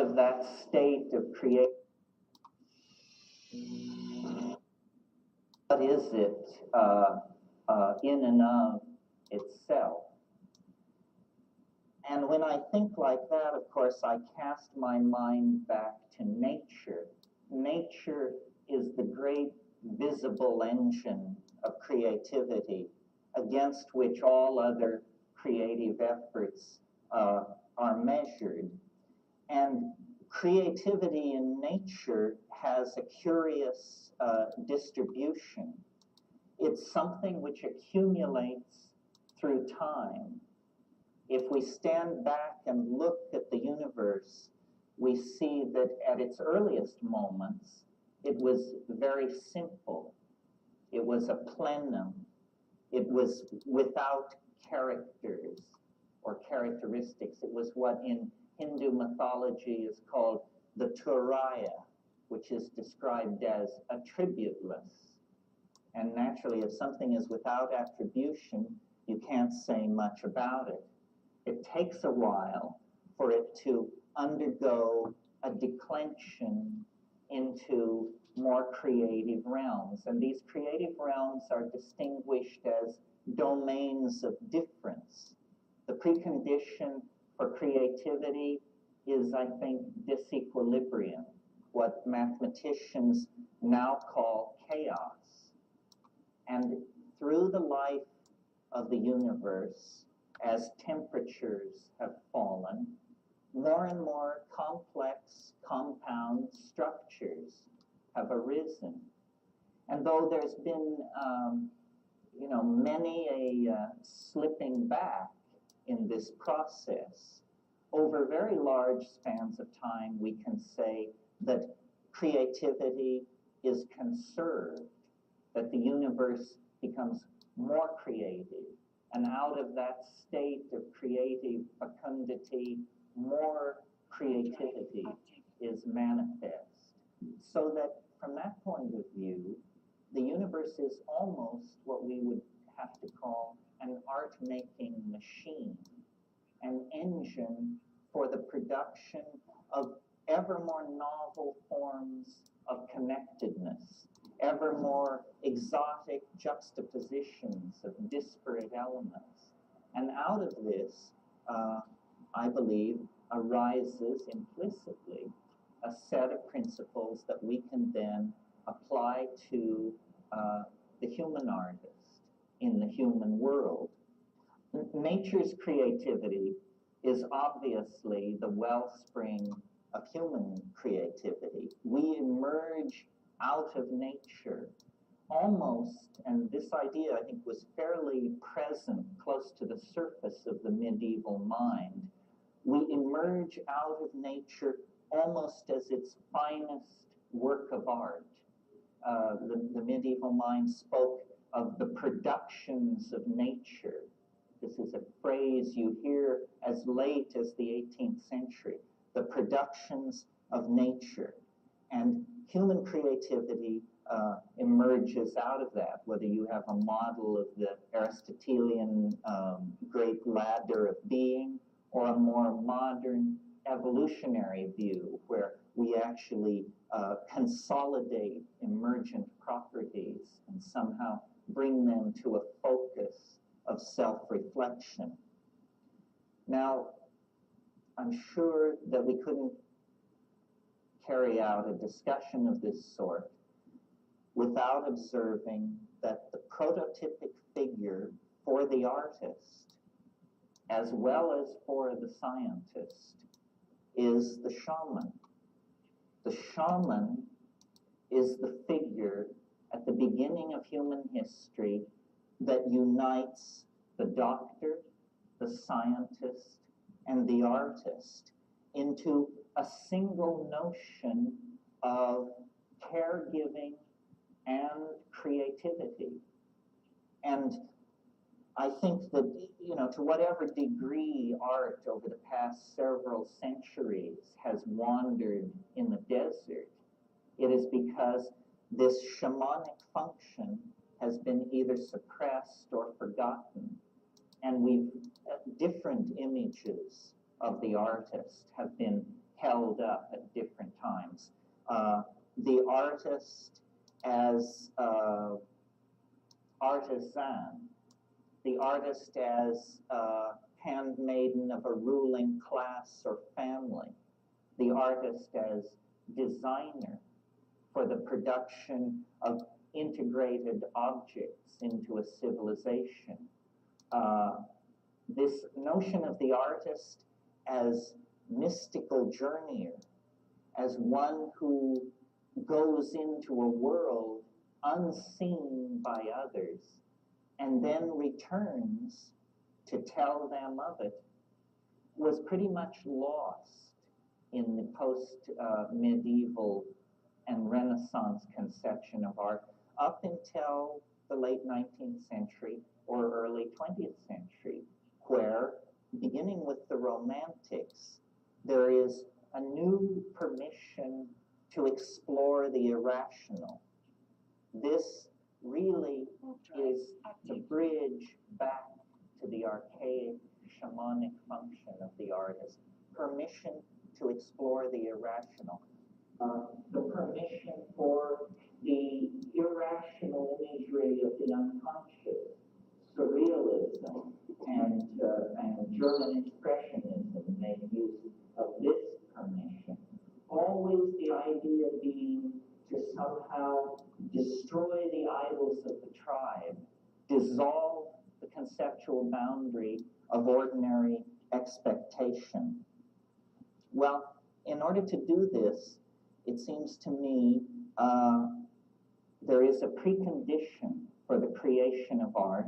of that state of creation, what is it in and of itself? And when I think like that, of course, I cast my mind back to nature. Nature is the great visible engine of creativity against which all other creative efforts are measured. And creativity in nature has a curious distribution. It's something which accumulates through time. If we stand back and look at the universe, we see that at its earliest moments, it was very simple. It was a plenum. It was without characters or characteristics. It was what in Hindu mythology is called the Turaya, which is described as attributeless. And naturally, if something is without attribution, you can't say much about it. It takes a while for it to undergo a declension into more creative realms. And these creative realms are distinguished as domains of difference. The precondition for creativity is, I think, disequilibrium, what mathematicians now call chaos. And through the life of the universe, as temperatures have fallen, more and more complex compound structures have arisen. And though there's been, many a slipping back in this process, over very large spans of time, we can say that creativity is conserved, that the universe becomes more creative. And out of that state of creative fecundity, more creativity is manifest. So that from that point of view, the universe is almost what we would have to call an art-making machine, an engine for the production of ever more novel forms of connectedness, ever more exotic juxtapositions of disparate elements. And out of this, I believe, arises implicitly a set of principles that we can then apply to the human artist in the human world. Nature's creativity is obviously the wellspring of human creativity. We emerge out of nature almost, and this idea I think was fairly present close to the surface of the medieval mind. We emerge out of nature almost as its finest work of art. The medieval mind spoke of the productions of nature. This is a phrase you hear as late as the 18th century, the productions of nature. And human creativity emerges out of that, whether you have a model of the Aristotelian great ladder of being, or a more modern evolutionary view where we actually consolidate emergent properties and somehow bring them to a focus of self-reflection. Now, I'm sure that we couldn't carry out a discussion of this sort without observing that the prototypic figure for the artist, as well as for the scientist, is the shaman. The shaman is the figure at the beginning of human history that unites the doctor, the scientist, and the artist into a single notion of caregiving and creativity. And I think that, to whatever degree art over the past several centuries has wandered in the desert, it is because this shamanic function has been either suppressed or forgotten. And different images of the artist have been held up at different times. The artist as artisan, the artist as handmaiden of a ruling class or family, the artist as designer for the production of integrated objects into a civilization. This notion of the artist as mystical journeyer, as one who goes into a world unseen by others and then returns to tell them of it, was pretty much lost in the post-medieval and Renaissance conception of art up until the late 19th century or early 20th century, where, beginning with the Romantics, there is a new permission to explore the irrational. This really is the bridge back to the archaic shamanic function of the artist. Permission to explore the irrational. The permission for the irrational imagery of the unconscious, surrealism, and German expressionism make use of this permission. Always the idea being to somehow destroy the idols of the tribe, dissolve the conceptual boundary of ordinary expectation. Well, in order to do this, it seems to me there is a precondition for the creation of art,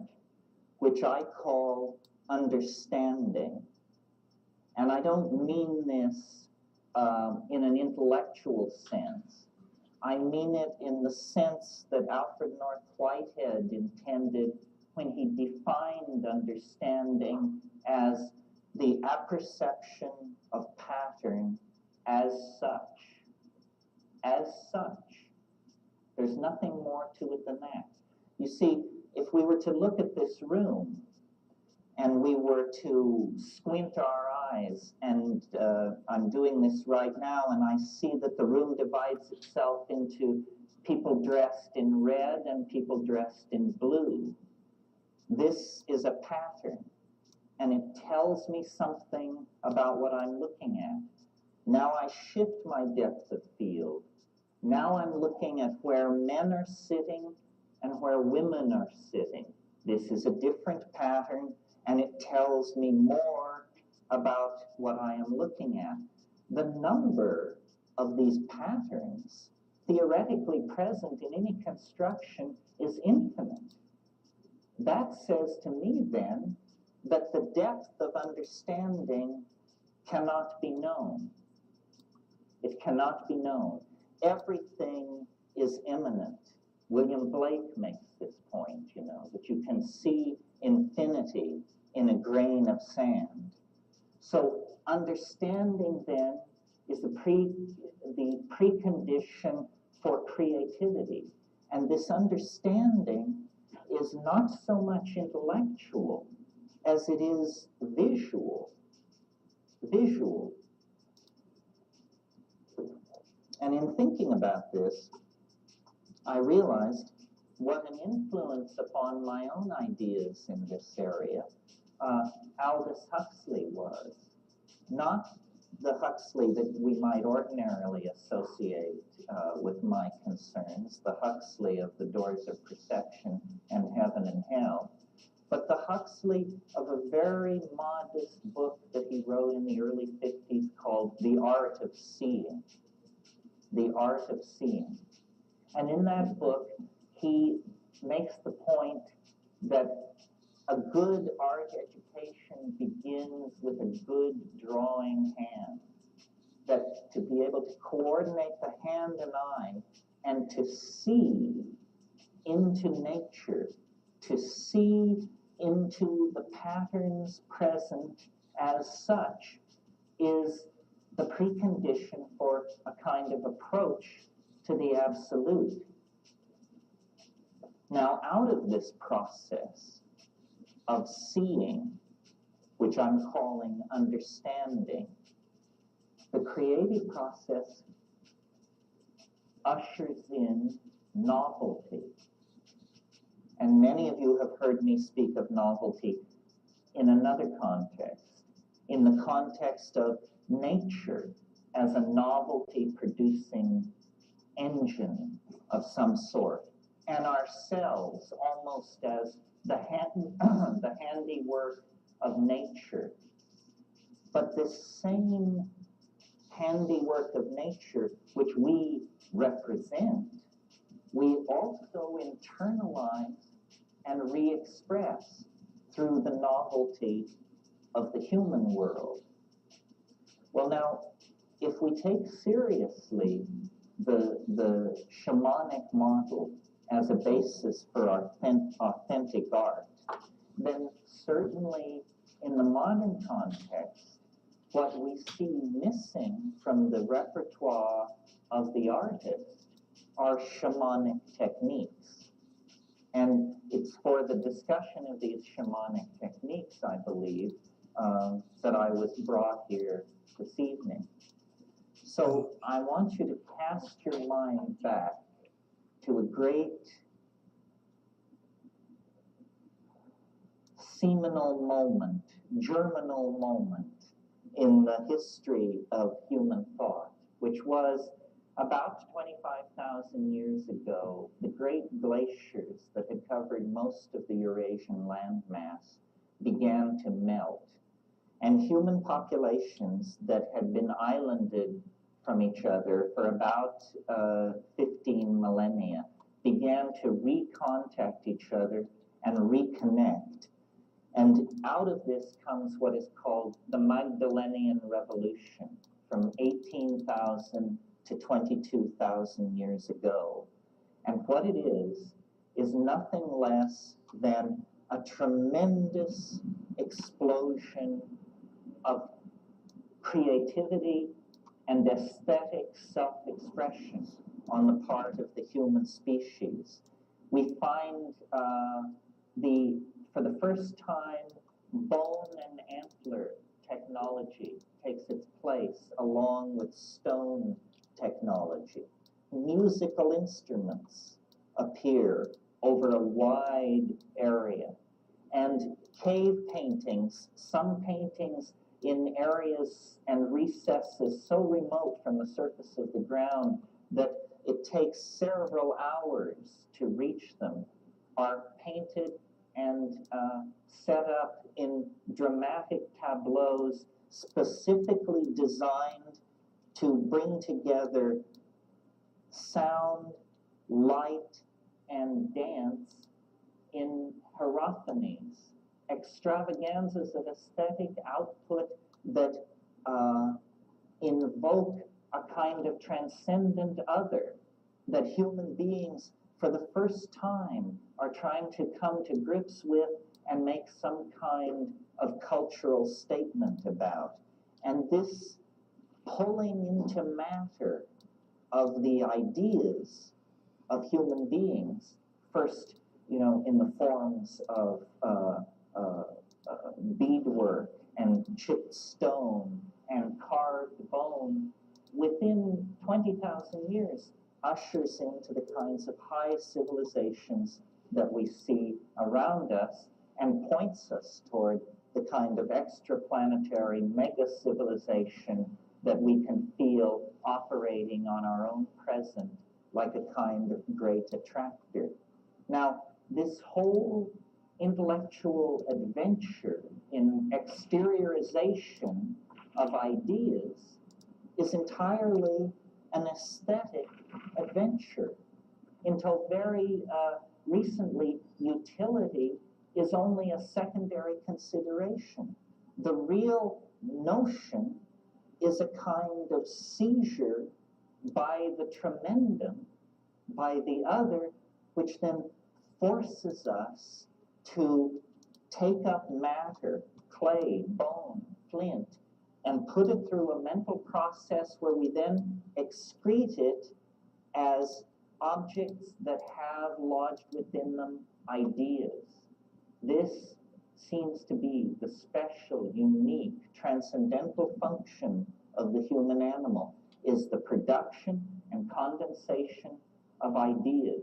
which I call understanding. And I don't mean this in an intellectual sense. I mean it in the sense that Alfred North Whitehead intended when he defined understanding as the apperception of pattern as such. As such. There's nothing more to it than that. You see, if we were to look at this room and we were to squint our eyes, and I'm doing this right now, and I see that the room divides itself into people dressed in red and people dressed in blue. This is a pattern, and it tells me something about what I'm looking at. Now I shift my depth of field. Now I'm looking at where men are sitting and where women are sitting. This is a different pattern, and it tells me more about what I am looking at. The number of these patterns theoretically present in any construction is infinite. That says to me then that the depth of understanding cannot be known. It cannot be known. Everything is immanent. William Blake makes this point, you know, that you can see infinity in a grain of sand. So understanding then is the precondition for creativity. And this understanding is not so much intellectual as it is visual. Visual. And in thinking about this, I realized what an influence upon my own ideas in this area Aldous Huxley was. Not the Huxley that we might ordinarily associate with my concerns, the Huxley of the Doors of Perception and Heaven and Hell, but the Huxley of a very modest book that he wrote in the early 50s called The Art of Seeing. The Art of Seeing. And in that book, he makes the point that a good art education begins with a good drawing hand. That to be able to coordinate the hand and eye and to see into nature, to see into the patterns present as such, is the precondition for a kind of approach to the absolute. Now, out of this process of seeing, which I'm calling understanding, The creative process ushers in novelty. And many of you have heard me speak of novelty in another context, in the context of nature as a novelty-producing engine of some sort, and ourselves almost as the handiwork of nature. But this same handiwork of nature, which we represent, we also internalize and re-express through the novelty of the human world. Well, now, if we take seriously the shamanic model as a basis for authentic art, then certainly in the modern context, what we see missing from the repertoire of the artist are shamanic techniques. And it's for the discussion of these shamanic techniques, I believe, that I was brought here this evening. So I want you to cast your mind back to a great seminal moment, germinal moment in the history of human thought, which was about 25,000 years ago. The great glaciers that had covered most of the Eurasian landmass began to melt, and human populations that had been islanded from each other for about 15 millennia began to recontact each other and reconnect. And out of this comes what is called the Magdalenian Revolution from 18,000 to 22,000 years ago. And what it is nothing less than a tremendous explosion of creativity and aesthetic self-expression on the part of the human species. We find for the first time, bone and antler technology takes its place along with stone technology. Musical instruments appear over a wide area. And cave paintings, some paintings in areas and recesses so remote from the surface of the ground that it takes several hours to reach them, are painted and set up in dramatic tableaus specifically designed to bring together sound, light, and dance in hierophanies, extravaganzas of aesthetic output that invoke a kind of transcendent other, that human beings for the first time are trying to come to grips with and make some kind of cultural statement about. And this pulling into matter of the ideas of human beings, first, in the forms of beadwork and chipped stone and carved bone, within 20,000 years, ushers into the kinds of high civilizations that we see around us and points us toward the kind of extraplanetary mega civilization that we can feel operating on our own present like a kind of great attractor. Now, this whole intellectual adventure in exteriorization of ideas is entirely an aesthetic adventure. Until very recently, utility is only a secondary consideration. The real notion is a kind of seizure by the tremendum, by the other, which then forces us to take up matter, clay, bone, flint, and put it through a mental process where we then excrete it as objects that have lodged within them ideas. This seems to be the special, unique, transcendental function of the human animal is the production and condensation of ideas.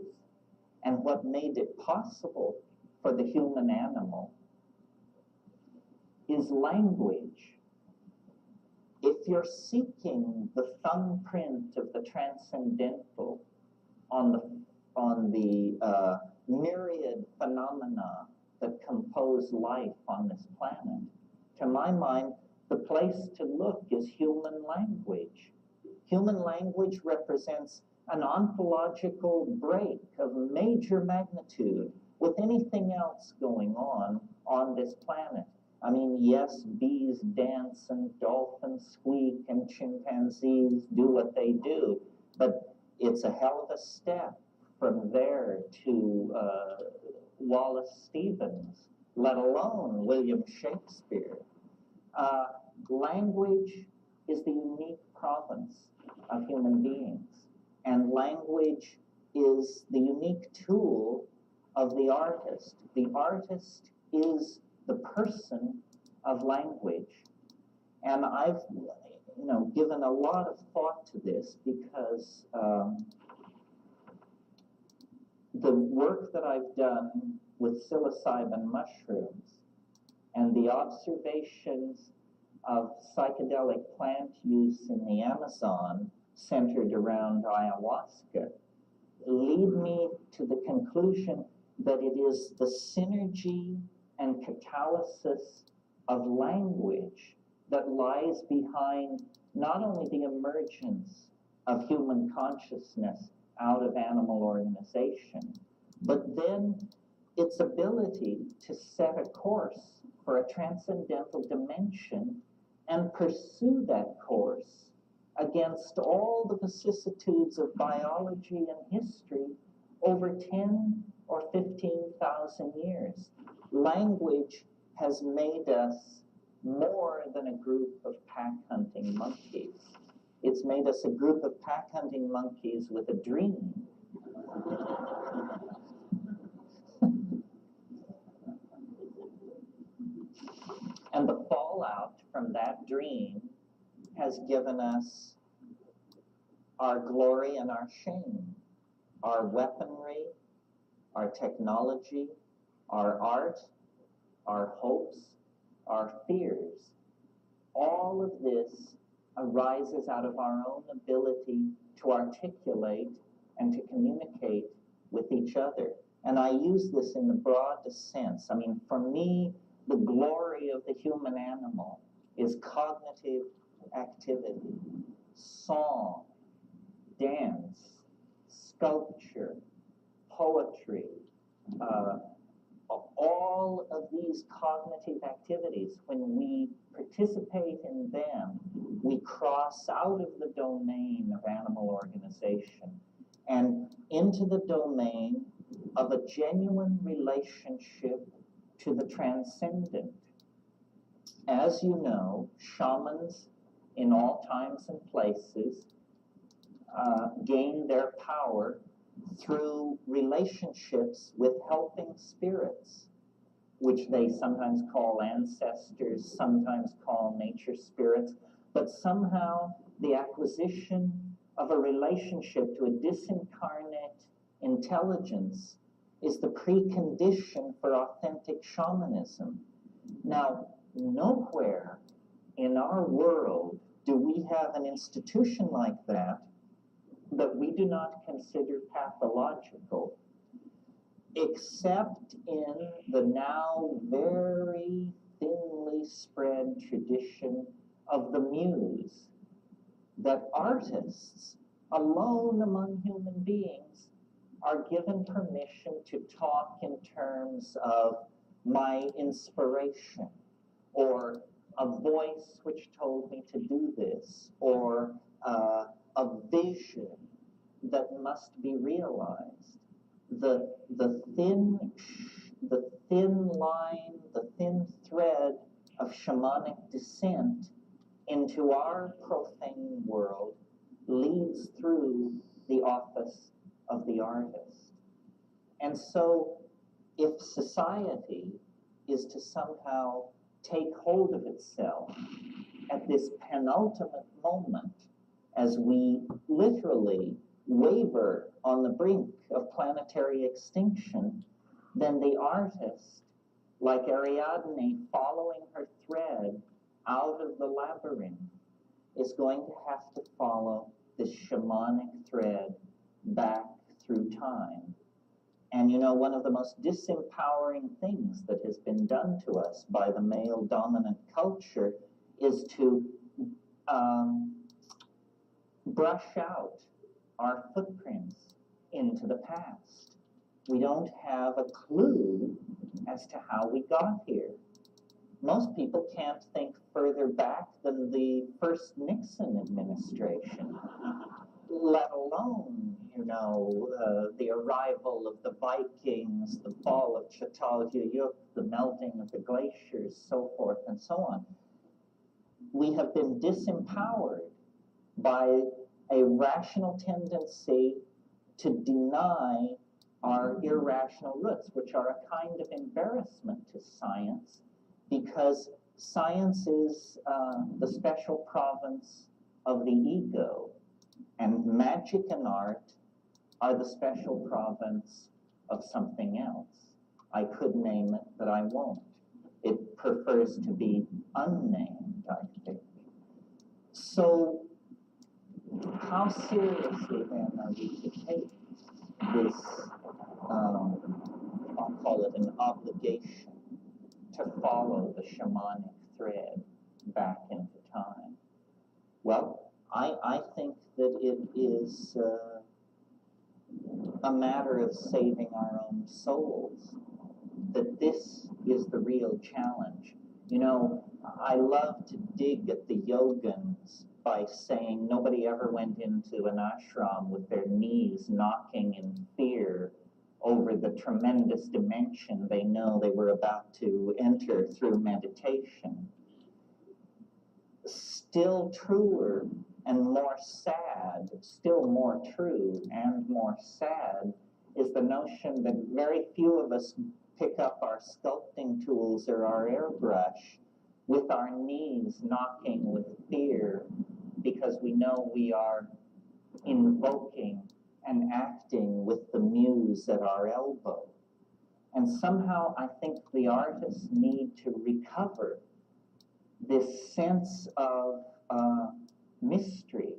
And what made it possible for the human animal is language. If you're seeking the thumbprint of the transcendental on the myriad phenomena that compose life on this planet, to my mind, the place to look is human language. Human language represents an ontological break of major magnitude with anything else going on this planet. I mean, yes, bees dance and dolphins squeak and chimpanzees do what they do, but it's a hell of a step from there to Wallace Stevens, let alone William Shakespeare. Language is the unique province of human beings, and language is the unique tool of the artist. The artist is the person of language. And I've given a lot of thought to this because the work that I've done with psilocybin mushrooms and the observations of psychedelic plant use in the Amazon centered around ayahuasca lead me to the conclusion that it is the synergy and catalysis of language that lies behind not only the emergence of human consciousness out of animal organization, but then its ability to set a course for a transcendental dimension and pursue that course against all the vicissitudes of biology and history over 10 or 15,000 years. Language has made us more than a group of pack-hunting monkeys. It's made us a group of pack-hunting monkeys with a dream. And the fallout from that dream has given us our glory and our shame, our weaponry, our technology, our art, our hopes, our fears. All of this arises out of our own ability to articulate and to communicate with each other. And I use this in the broadest sense. I mean, for me, the glory of the human animal is cognitive activity, song, dance, sculpture, poetry, all of these cognitive activities. When we participate in them, we cross out of the domain of animal organization and into the domain of a genuine relationship to the transcendent. As you know, shamans in all times and places gain their power through relationships with helping spirits, which they sometimes call ancestors, sometimes call nature spirits, but somehow the acquisition of a relationship to a disincarnate intelligence is the precondition for authentic shamanism. Now, nowhere in our world do we have an institution like that we do not consider pathological, except in the now very thinly spread tradition of the muse, that artists alone among human beings are given permission to talk in terms of my inspiration, or a voice which told me to do this, or a vision that must be realized. The thin line, the thin thread of shamanic descent into our profane world leads through the office of the artist. And so if society is to somehow take hold of itself at this penultimate moment as we literally waver on the brink of planetary extinction, then the artist, like Ariadne following her thread out of the labyrinth, is going to have to follow this shamanic thread back through time. And you know, one of the most disempowering things that has been done to us by the male-dominant culture is to brush out our footprints into the past. We don't have a clue as to how we got here. Most people can't think further back than the first Nixon administration, let alone, you know, the arrival of the Vikings, the fall of Çatalhöyük, the melting of the glaciers, so forth and so on. We have been disempowered by a rational tendency to deny our irrational roots, which are a kind of embarrassment to science, because science is the special province of the ego, and magic and art are the special province of something else. I could name it, but I won't. It prefers to be unnamed, I think. So, how seriously then are we to take this, I'll call it an obligation, to follow the shamanic thread back into time? Well, I think that it is a matter of saving our own souls, that this is the real challenge. You know, I love to dig at the yogins by saying nobody ever went into an ashram with their knees knocking in fear over the tremendous dimension they know they were about to enter through meditation. Still truer and more sad, still more true and more sad, is the notion that very few of us pick up our sculpting tools or our airbrush with our knees knocking with fear, because we know we are invoking and acting with the muse at our elbow. And somehow I think the artists need to recover this sense of mystery.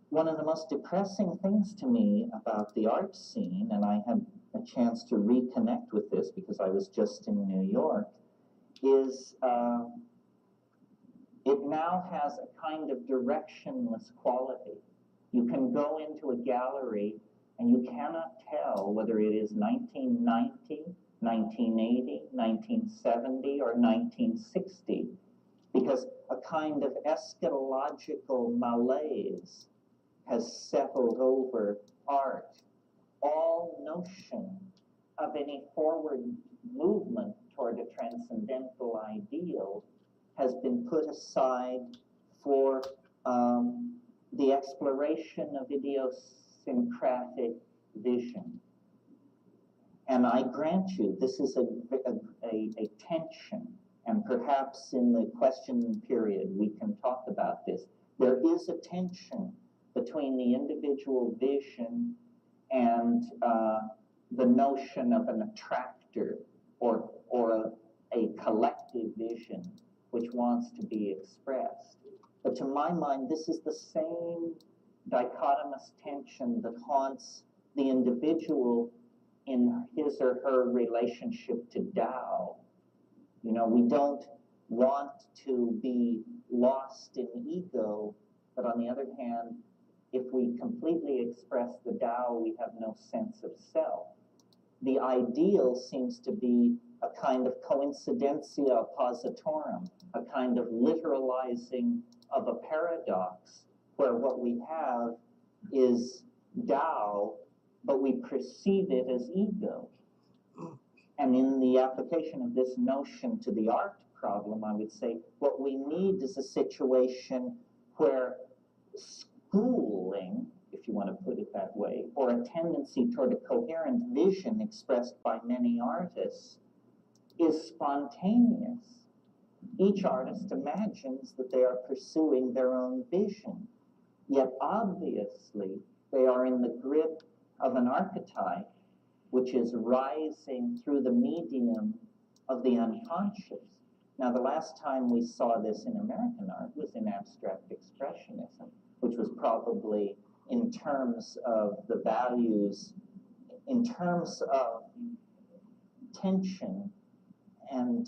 One of the most depressing things to me about the art scene, and I had a chance to reconnect with this because I was just in New York, is it now has a kind of directionless quality. You can go into a gallery and you cannot tell whether it is 1990, 1980, 1970, or 1960, because a kind of eschatological malaise has settled over art. All notion of any forward movement toward a transcendental ideal has been put aside for the exploration of idiosyncratic vision. And I grant you, this is a tension, and perhaps in the question period we can talk about this. There is a tension between the individual vision and the notion of an attractor or a collective vision which wants to be expressed. But to my mind, this is the same dichotomous tension that haunts the individual in his or her relationship to Tao. You know, we don't want to be lost in ego, but on the other hand, if we completely express the Tao, we have no sense of self. The ideal seems to be a kind of coincidentia oppositorum, a kind of literalizing of a paradox, where what we have is Tao, but we perceive it as ego. And in the application of this notion to the art problem, I would say what we need is a situation where schooling, if you want to put it that way, or a tendency toward a coherent vision expressed by many artists, is spontaneous. Each artist imagines that they are pursuing their own vision, yet obviously they are in the grip of an archetype which is rising through the medium of the unconscious. Now, the last time we saw this in American art was in abstract expressionism, which was probably in terms of the values, in terms of tension and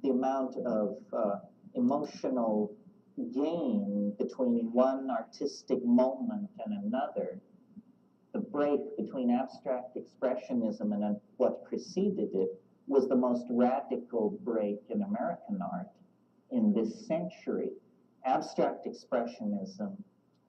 the amount of emotional gain between one artistic moment and another. The break between abstract expressionism and what preceded it was the most radical break in American art in this century. Abstract expressionism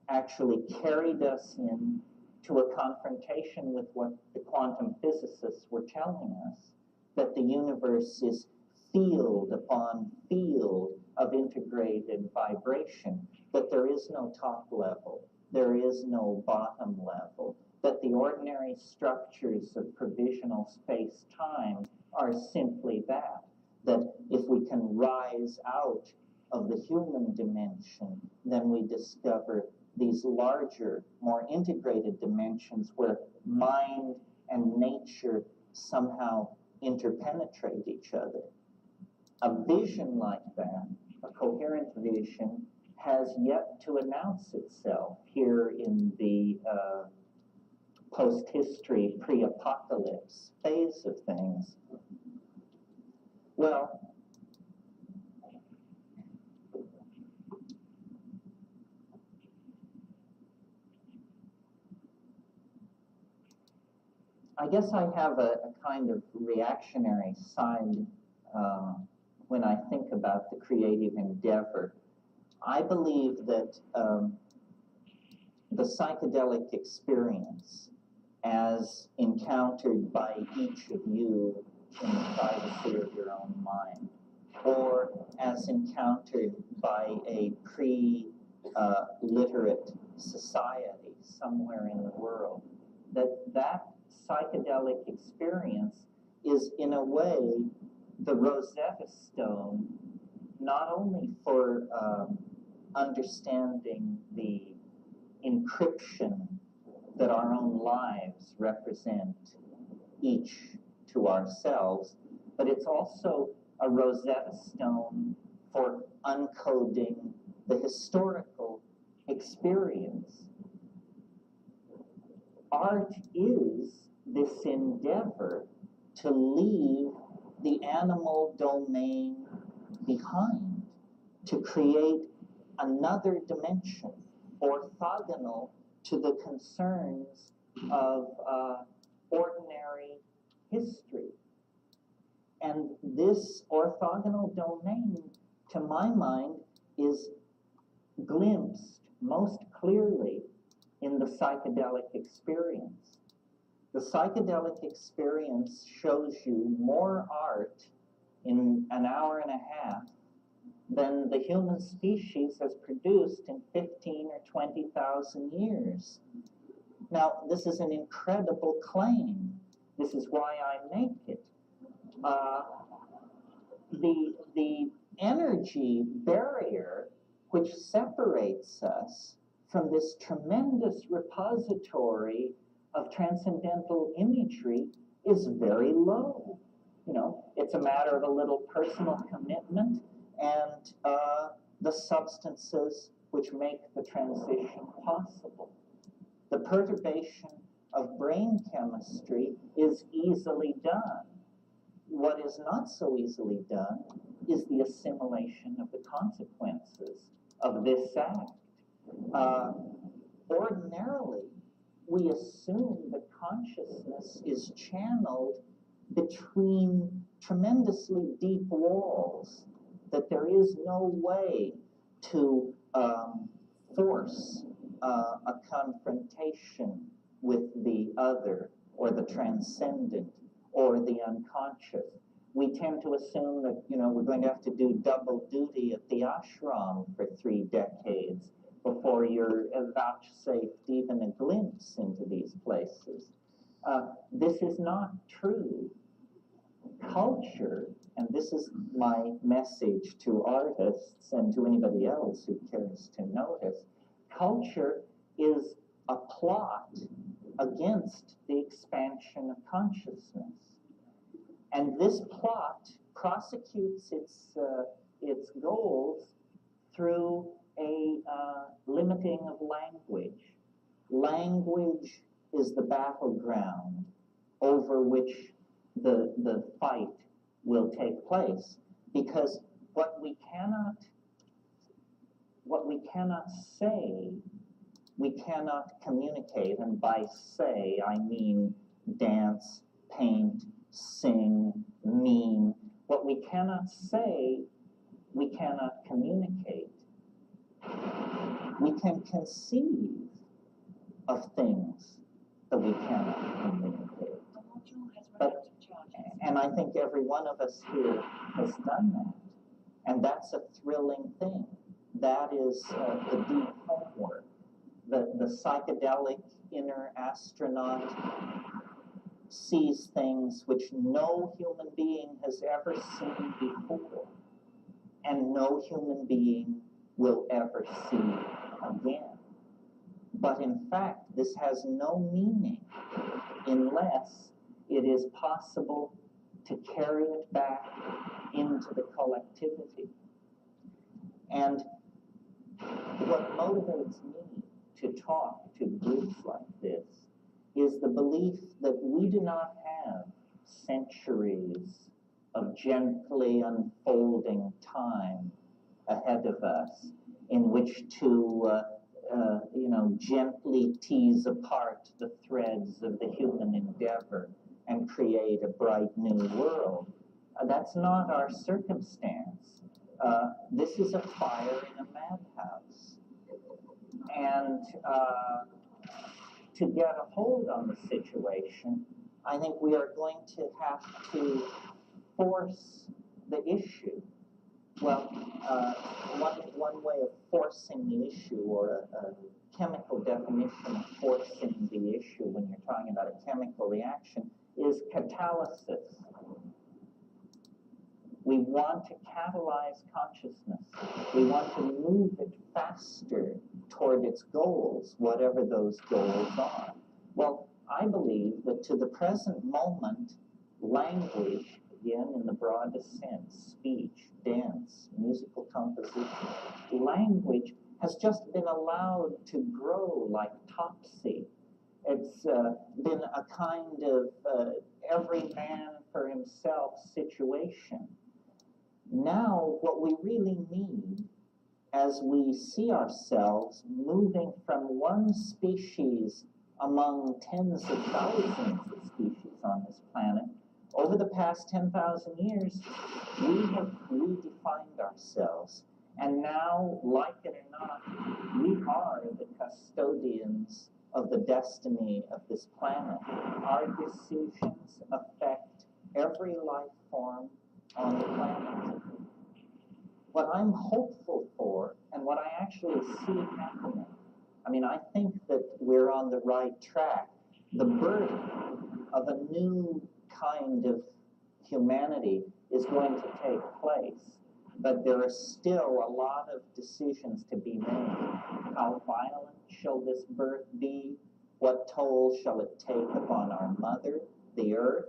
actually carried us into a confrontation with what the quantum physicists were telling us, that the universe is field upon field of integrated vibration, that there is no top level, there is no bottom level, that the ordinary structures of provisional space-time are simply that if we can rise out of the human dimension, then we discover these larger, more integrated dimensions where mind and nature somehow interpenetrate each other. A vision like that, a coherent vision, has yet to announce itself here in the post-history, pre-apocalypse phase of things. Well, I guess I have a kind of reactionary side when I think about the creative endeavor. I believe that the psychedelic experience, as encountered by each of you in the privacy of your own mind, or as encountered by a pre-literate society somewhere in the world, that psychedelic experience is in a way the Rosetta Stone, not only for understanding the encryption that our own lives represent each to ourselves, but it's also a Rosetta Stone for uncoding the historical experience. Art is this endeavor to leave the animal domain behind, to create another dimension orthogonal to the concerns of ordinary history. And this orthogonal domain, to my mind, is glimpsed most clearly in the psychedelic experience. The psychedelic experience shows you more art in an hour and a half than the human species has produced in 15 or 20,000 years. Now, this is an incredible claim. This is why I make it. The energy barrier which separates us from this tremendous repository of transcendental imagery is very low. You know, it's a matter of a little personal commitment and the substances which make the transition possible. The perturbation of brain chemistry is easily done. What is not so easily done is the assimilation of the consequences of this act. Ordinarily, we assume that consciousness is channeled between tremendously deep walls, that there is no way to force a confrontation with the other or the transcendent or the unconscious. We tend to assume that, you know, we're going to have to do double duty at the ashram for 3 decades before you're vouchsafed even a glimpse into these places. This is not true. culture, and this is my message to artists and to anybody else who cares to notice, culture is a plot against the expansion of consciousness. And this plot prosecutes its goals through a limiting of language. Language is the battleground over which the fight will take place, because what we cannot say, we cannot communicate, and by say I mean dance, paint, sing, meme. What we cannot say, we cannot communicate. We can conceive of things that we cannot communicate. But, and I think every one of us here has done that. And that's a thrilling thing. That is the deep homework. The psychedelic inner astronaut sees things which no human being has ever seen before, and no human being will ever see again. But in fact, this has no meaning unless it is possible to carry it back into the collectivity. And what motivates me to talk to groups like this is the belief that we do not have centuries of gently unfolding time ahead of us in which to gently tease apart the threads of the human endeavor and create a bright new world. That's not our circumstance. This is a fire in a madhouse. And to get a hold on the situation, I think we are going to have to force the issue. Well, one way of forcing the issue, or a chemical definition of forcing the issue when you're talking about a chemical reaction, is catalysis. We want to catalyze consciousness. We want to move it faster toward its goals, whatever those goals are. Well, I believe that to the present moment, language, again in the broadest sense, speech, dance, musical composition, language has just been allowed to grow like topsy. It's been a kind of every man for himself situation. Now, what we really need, as we see ourselves moving from one species among tens of thousands of species on this planet, over the past 10,000 years, we have redefined ourselves. And now, like it or not, we are the custodians of the destiny of this planet. Our decisions affect every life form on the planet. What I'm hopeful for, and what I actually see happening, I think that we're on the right track. The birth of a new kind of humanity is going to take place, but there are still a lot of decisions to be made. How violent shall this birth be? What toll shall it take upon our mother, the earth?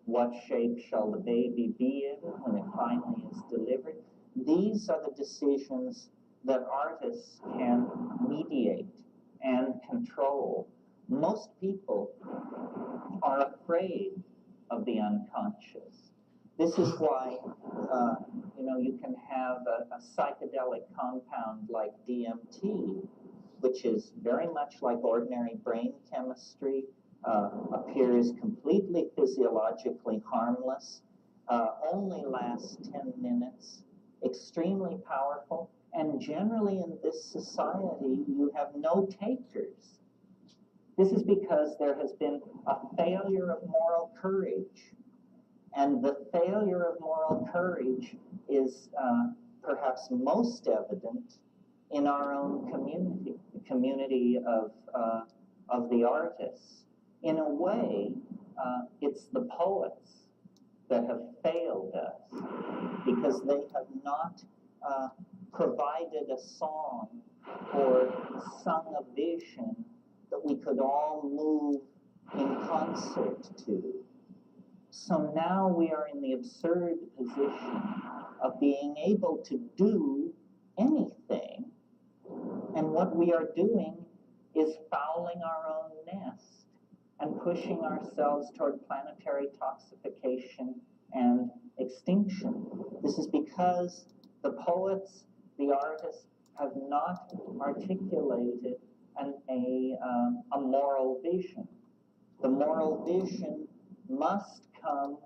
What shape shall the baby be in when it finally is delivered? These are the decisions that artists can mediate and control. Most people are afraid of the unconscious. This is why, you can have a psychedelic compound like DMT, which is very much like ordinary brain chemistry, appears completely physiologically harmless, only lasts 10 minutes, extremely powerful, and generally in this society, you have no takers. This is because there has been a failure of moral courage. And the failure of moral courage is perhaps most evident in our own community, the community of the artists. In a way, it's the poets that have failed us because they have not provided a song or sung a vision that we could all move in concert to. So now we are in the absurd position of being able to do anything, and what we are doing is fouling our own nest and pushing ourselves toward planetary toxification and extinction. This is because the poets, the artists, have not articulated a moral vision. The moral vision must come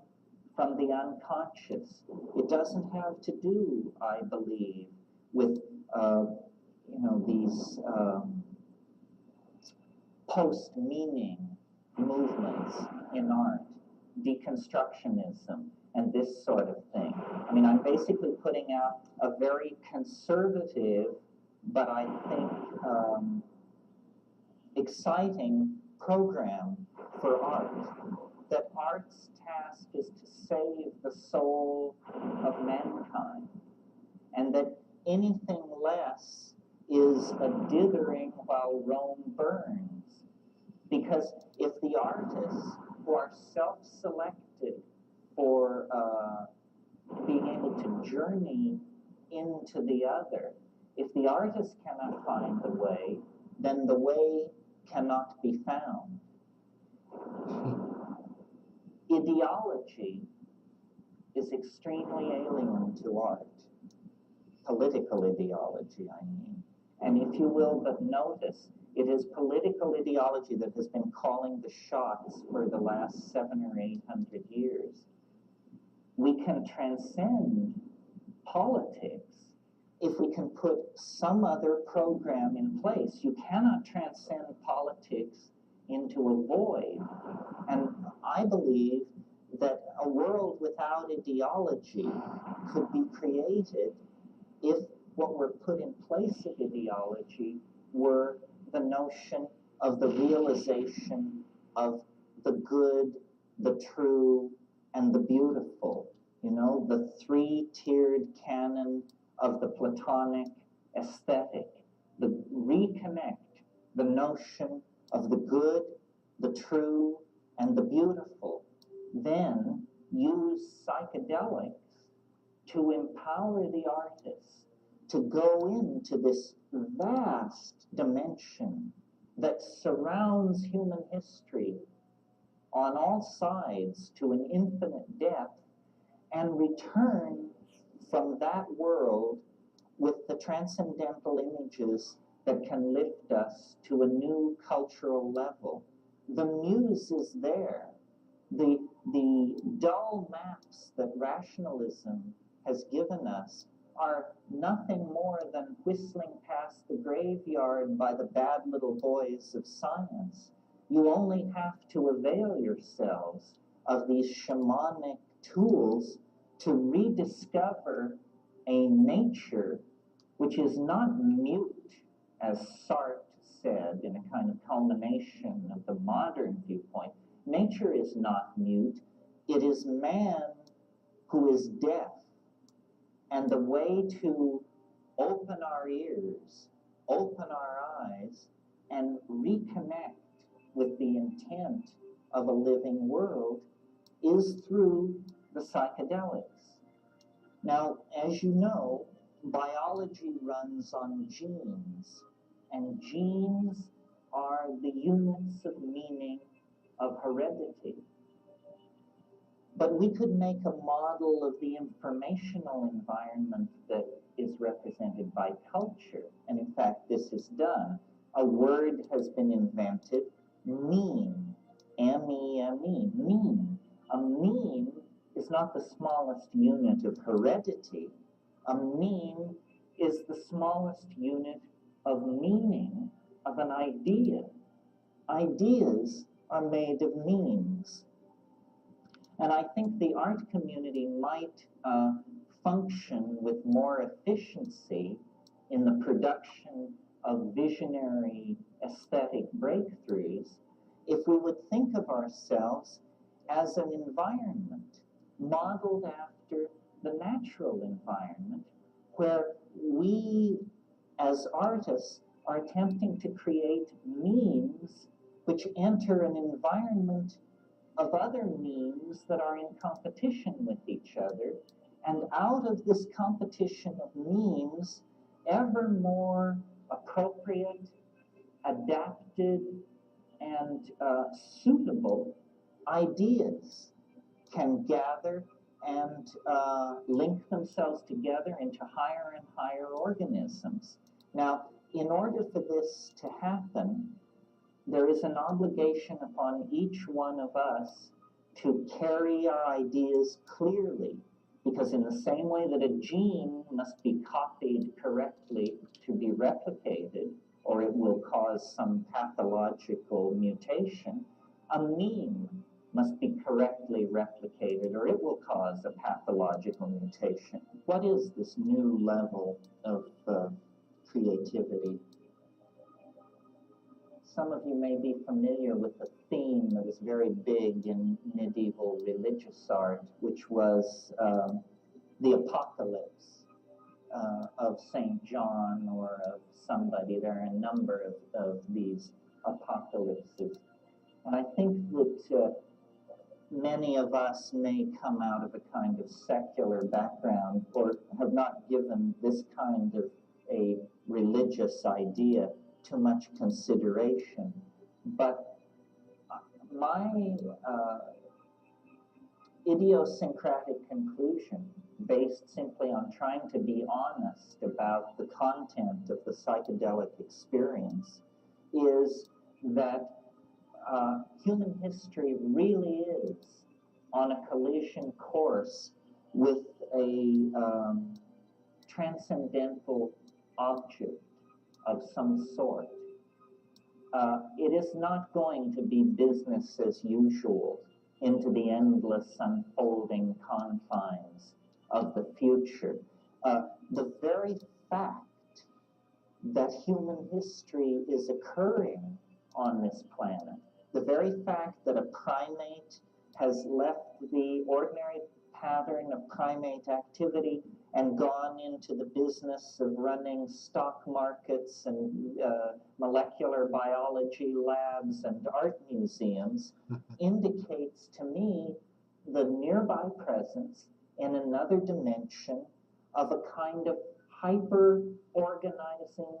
from the unconscious. It doesn't have to do, I believe, with these post-meaning movements in art, deconstructionism, and this sort of thing. I mean, I'm basically putting out a very conservative, but I think exciting program for art. That art's task is to save the soul of mankind, and that anything less is a dithering while Rome burns. Because if the artists who are self-selected for being able to journey into the other, if the artist cannot find the way, then the way cannot be found. Ideology is extremely alien to art. Political ideology, I mean. And if you will but notice, it is political ideology that has been calling the shots for the last 700 or 800 years. We can transcend politics if we can put some other program in place. You cannot transcend politics into a void. And I believe that a world without ideology could be created if what were put in place of ideology were the notion of the realization of the good, the true, and the beautiful. You know, the three-tiered canon of the Platonic aesthetic, the reconnect the notion of the good, the true, and the beautiful. Then use psychedelics to empower the artists to go into this vast dimension that surrounds human history on all sides to an infinite depth, and return from that world with the transcendental images that can lift us to a new cultural level. The muse is there. The dull maps that rationalism has given us are nothing more than whistling past the graveyard by the bad little boys of science. You only have to avail yourselves of these shamanic tools to rediscover a nature which is not mute, as Sartre said in a kind of culmination of the modern viewpoint. Nature is not mute. It is man who is deaf. And the way to open our ears, open our eyes, and reconnect with the intent of a living world is through the psychedelics. Now, as you know, biology runs on genes, and genes are the units of meaning of heredity. But we could make a model of the informational environment that is represented by culture. And in fact, this is done. A word has been invented, meme, M-E-M-E, meme. A meme is not the smallest unit of heredity. A meme is the smallest unit of meaning of an idea. Ideas are made of memes. And I think the art community might function with more efficiency in the production of visionary aesthetic breakthroughs if we would think of ourselves as an environment. modeled after the natural environment, where we as artists are attempting to create memes which enter an environment of other memes that are in competition with each other. And out of this competition of memes, ever more appropriate, adapted, and suitable ideas can gather and link themselves together into higher and higher organisms. Now, in order for this to happen, there is an obligation upon each one of us to carry our ideas clearly, because in the same way that a gene must be copied correctly to be replicated, or it will cause some pathological mutation, a meme must be correctly replicated, or it will cause a pathological mutation. What is this new level of creativity? Some of you may be familiar with a theme that was very big in medieval religious art, which was the apocalypse of St. John or of somebody. There are a number of these apocalypses. And I think that many of us may come out of a kind of secular background or have not given this kind of a religious idea too much consideration. But my idiosyncratic conclusion, based simply on trying to be honest about the content of the psychedelic experience, is that human history really is on a collision course with a transcendental object of some sort. It is not going to be business as usual into the endless unfolding confines of the future. The very fact that human history is occurring on this planet, the very fact that a primate has left the ordinary pattern of primate activity and gone into the business of running stock markets and molecular biology labs and art museums indicates to me the nearby presence in another dimension of a kind of hyper-organizing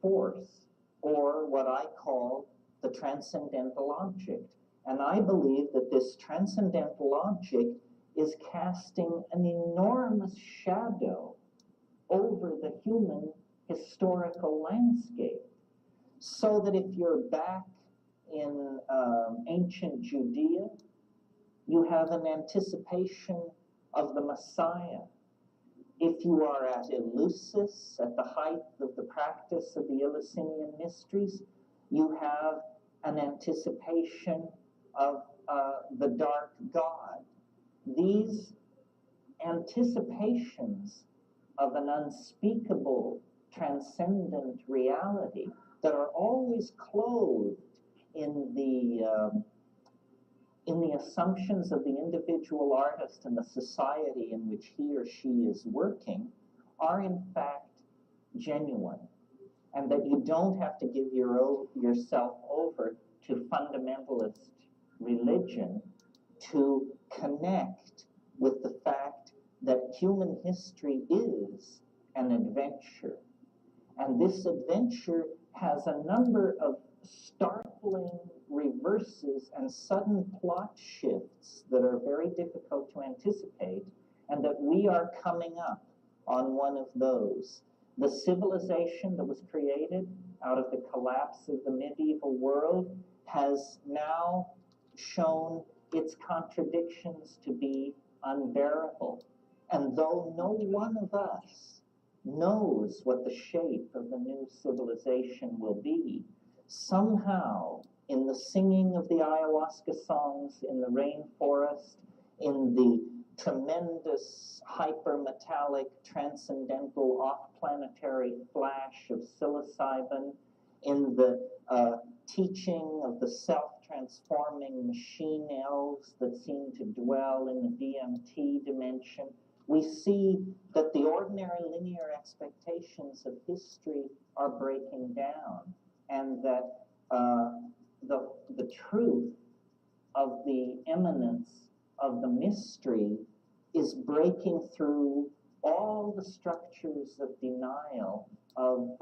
force, or what I call the transcendental object. And I believe that this transcendental object is casting an enormous shadow over the human historical landscape. So that if you're back in ancient Judea, you have an anticipation of the Messiah. If you are at Eleusis, at the height of the practice of the Eleusinian mysteries, you have an anticipation of the dark God. These anticipations of an unspeakable, transcendent reality that are always clothed in the assumptions of the individual artist and the society in which he or she is working are in fact genuine, and that you don't have to give yourself over to fundamentalist religion to connect with the fact that human history is an adventure. And this adventure has a number of startling reverses and sudden plot shifts that are very difficult to anticipate, and that we are coming up on one of those. The civilization that was created out of the collapse of the medieval world has now shown its contradictions to be unbearable. And though no one of us knows what the shape of the new civilization will be, somehow in the singing of the ayahuasca songs in the rainforest, in the tremendous hypermetallic transcendental off-planetary flash of psilocybin, in the teaching of the self-transforming machine elves that seem to dwell in the DMT dimension, we see that the ordinary linear expectations of history are breaking down, and that the truth of the immanence of the mystery is breaking through all the structures of denial of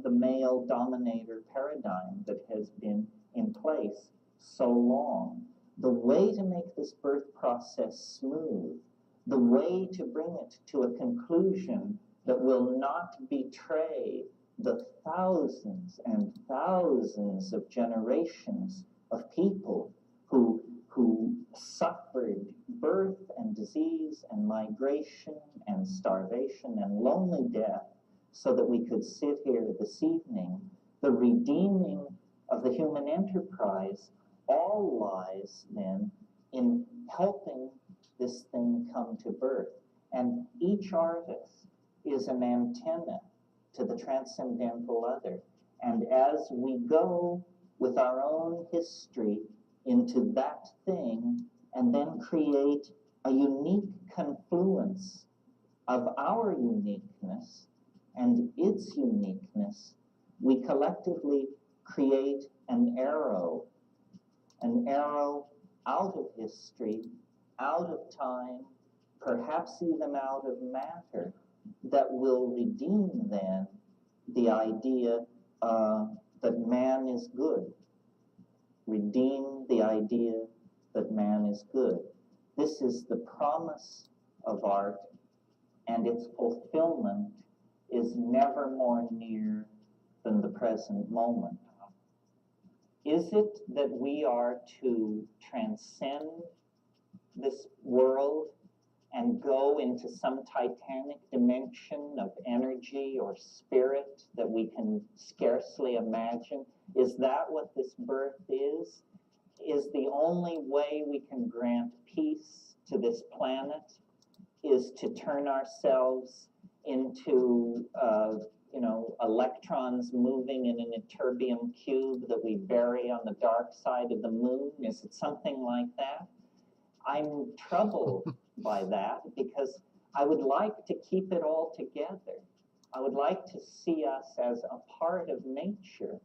the male dominator paradigm that has been in place so long. The way to make this birth process smooth, the way to bring it to a conclusion that will not betray the thousands and thousands of generations of people who suffered birth and disease and migration and starvation and lonely death so that we could sit here this evening. The redeeming of the human enterprise all lies then in helping this thing come to birth. And each artist is an antenna to the transcendental other. And as we go with our own history into that thing and then create a unique confluence of our uniqueness and its uniqueness, we collectively create an arrow out of history, out of time, perhaps even out of matter, that will redeem then the idea that man is good. Redeem the idea that man is good. This is the promise of art, and its fulfillment is never more near than the present moment. Is it that we are to transcend this world and go into some titanic dimension of energy or spirit that we can scarcely imagine? Is that what this birth is? Is the only way we can grant peace to this planet is to turn ourselves into electrons moving in an ytterbium cube that we bury on the dark side of the moon? Is it something like that? I'm troubled by that because I would like to keep it all together. I would like to see us as a part of nature,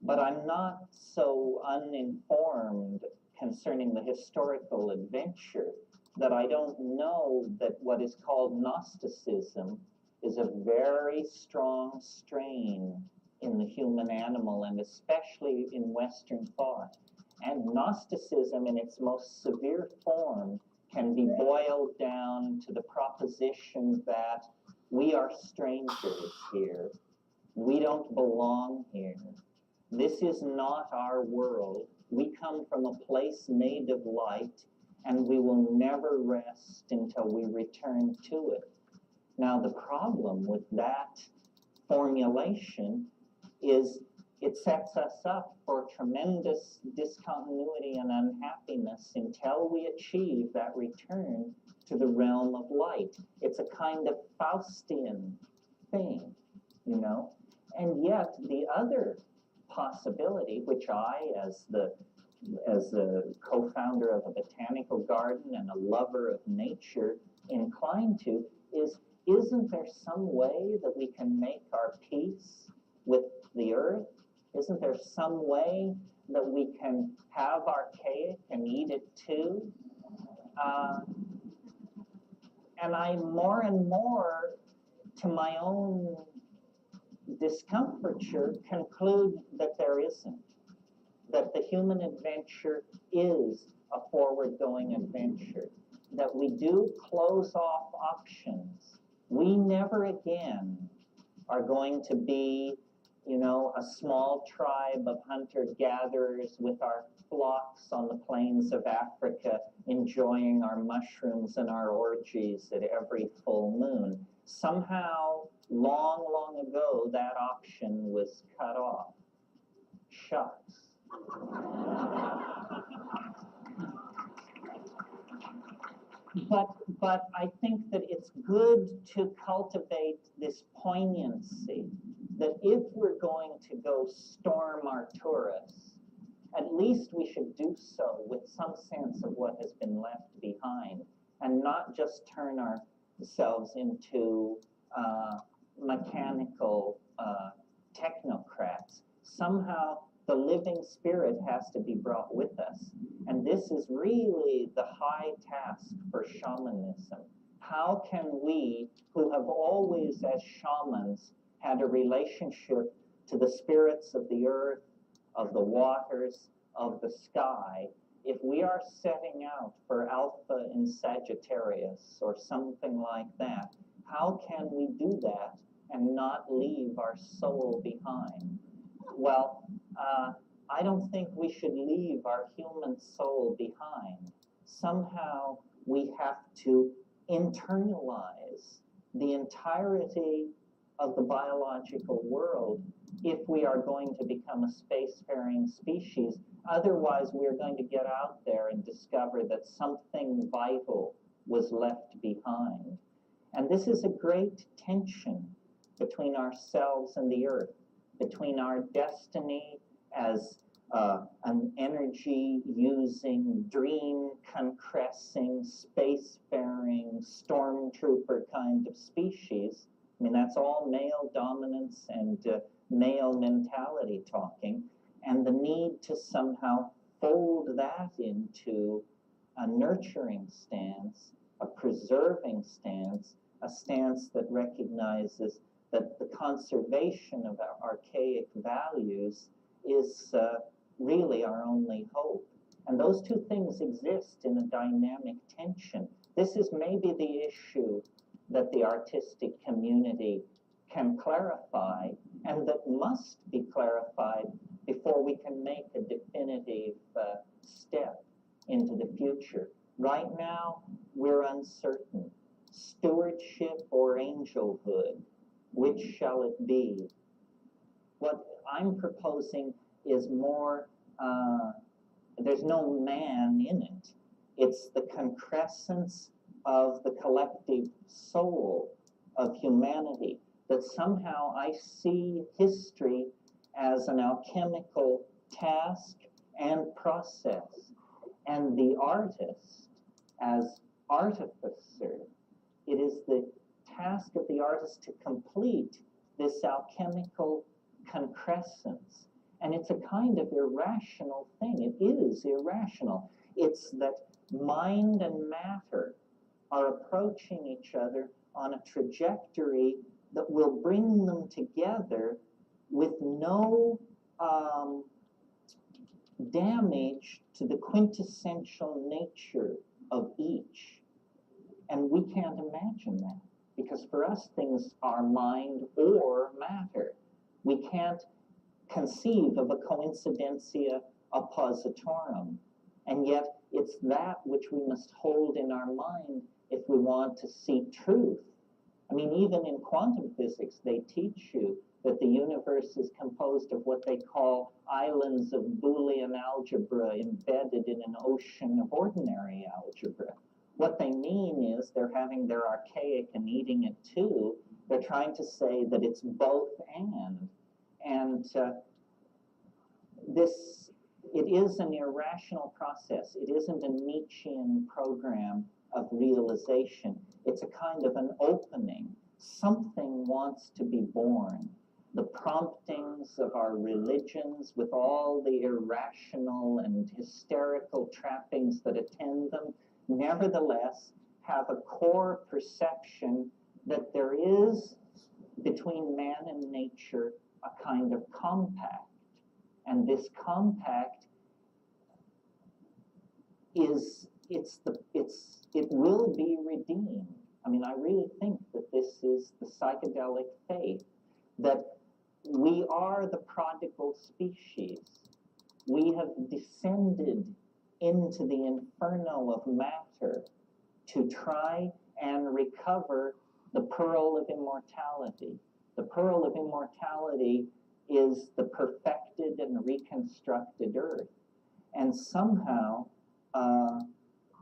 but I'm not so uninformed concerning the historical adventure that I don't know that what is called Gnosticism is a very strong strain in the human animal, and especially in Western thought. And Gnosticism in its most severe form can be boiled down to the proposition that we are strangers here. We don't belong here. This is not our world. We come from a place made of light, and we will never rest until we return to it. Now, the problem with that formulation is it sets us up for tremendous discontinuity and unhappiness until we achieve that return to the realm of light. It's a kind of Faustian thing, you know? And yet, the other possibility, which I, as the co-founder of a botanical garden and a lover of nature, incline to, is, isn't there some way that we can make our peace with the earth? Isn't there some way that we can have our cake and eat it too? And I more and more, to my own discomfiture, conclude that there isn't. That the human adventure is a forward-going adventure. That we do close off options. We never again are going to be, a small tribe of hunter-gatherers with our flocks on the plains of Africa, enjoying our mushrooms and our orgies at every full moon. Somehow, long, long ago, that option was cut off. Shucks. But I think that it's good to cultivate this poignancy that if we're going to go storm Arcturus, at least we should do so with some sense of what has been left behind and not just turn ourselves into mechanical technocrats. Somehow the living spirit has to be brought with us. And this is really the high task for shamanism. How can we, who have always as shamans had a relationship to the spirits of the earth, of the waters, of the sky, if we are setting out for Alpha in Sagittarius or something like that, how can we do that and not leave our soul behind? Well, I don't think we should leave our human soul behind. Somehow we have to internalize the entirety of the biological world if we are going to become a spacefaring species. Otherwise, we're going to get out there and discover that something vital was left behind. And this is a great tension between ourselves and the earth, between our destiny as an energy-using, dream-concressing, spacefaring, stormtrooper kind of species. I mean, that's all male dominance and male mentality talking, and the need to somehow fold that into a nurturing stance, a preserving stance, a stance that recognizes that the conservation of our archaic values is really our only hope. And those two things exist in a dynamic tension. This is maybe the issue that the artistic community can clarify, and that must be clarified before we can make a definitive step into the future. Right now, we're uncertain. Stewardship or angelhood, which shall it be? What I'm proposing is more, there's no man in it. It's the concrescence of the collective soul of humanity, that somehow I see history as an alchemical task and process, and the artist as artificer. It is the task of the artist to complete this alchemical concrescence. And it's a kind of irrational thing. It is irrational. It's that mind and matter are approaching each other on a trajectory that will bring them together with no damage to the quintessential nature of each. And we can't imagine that, because for us things are mind or matter. We can't conceive of a coincidentia oppositorum, and yet it's that which we must hold in our mind if we want to see truth. I mean, even in quantum physics, they teach you that the universe is composed of what they call islands of Boolean algebra embedded in an ocean of ordinary algebra. What they mean is they're having their archaic and eating it too. They're trying to say that it's both and. And it is an irrational process. It isn't a Nietzschean program of realization. It's a kind of an opening. Something wants to be born. The promptings of our religions, with all the irrational and hysterical trappings that attend them, nevertheless have a core perception that there is, between man and nature, a kind of compact. And this compact it will be redeemed. I mean, I really think that this is the psychedelic faith, that we are the prodigal species. We have descended into the inferno of matter to try and recover the pearl of immortality. The pearl of immortality is the perfected and reconstructed earth. And somehow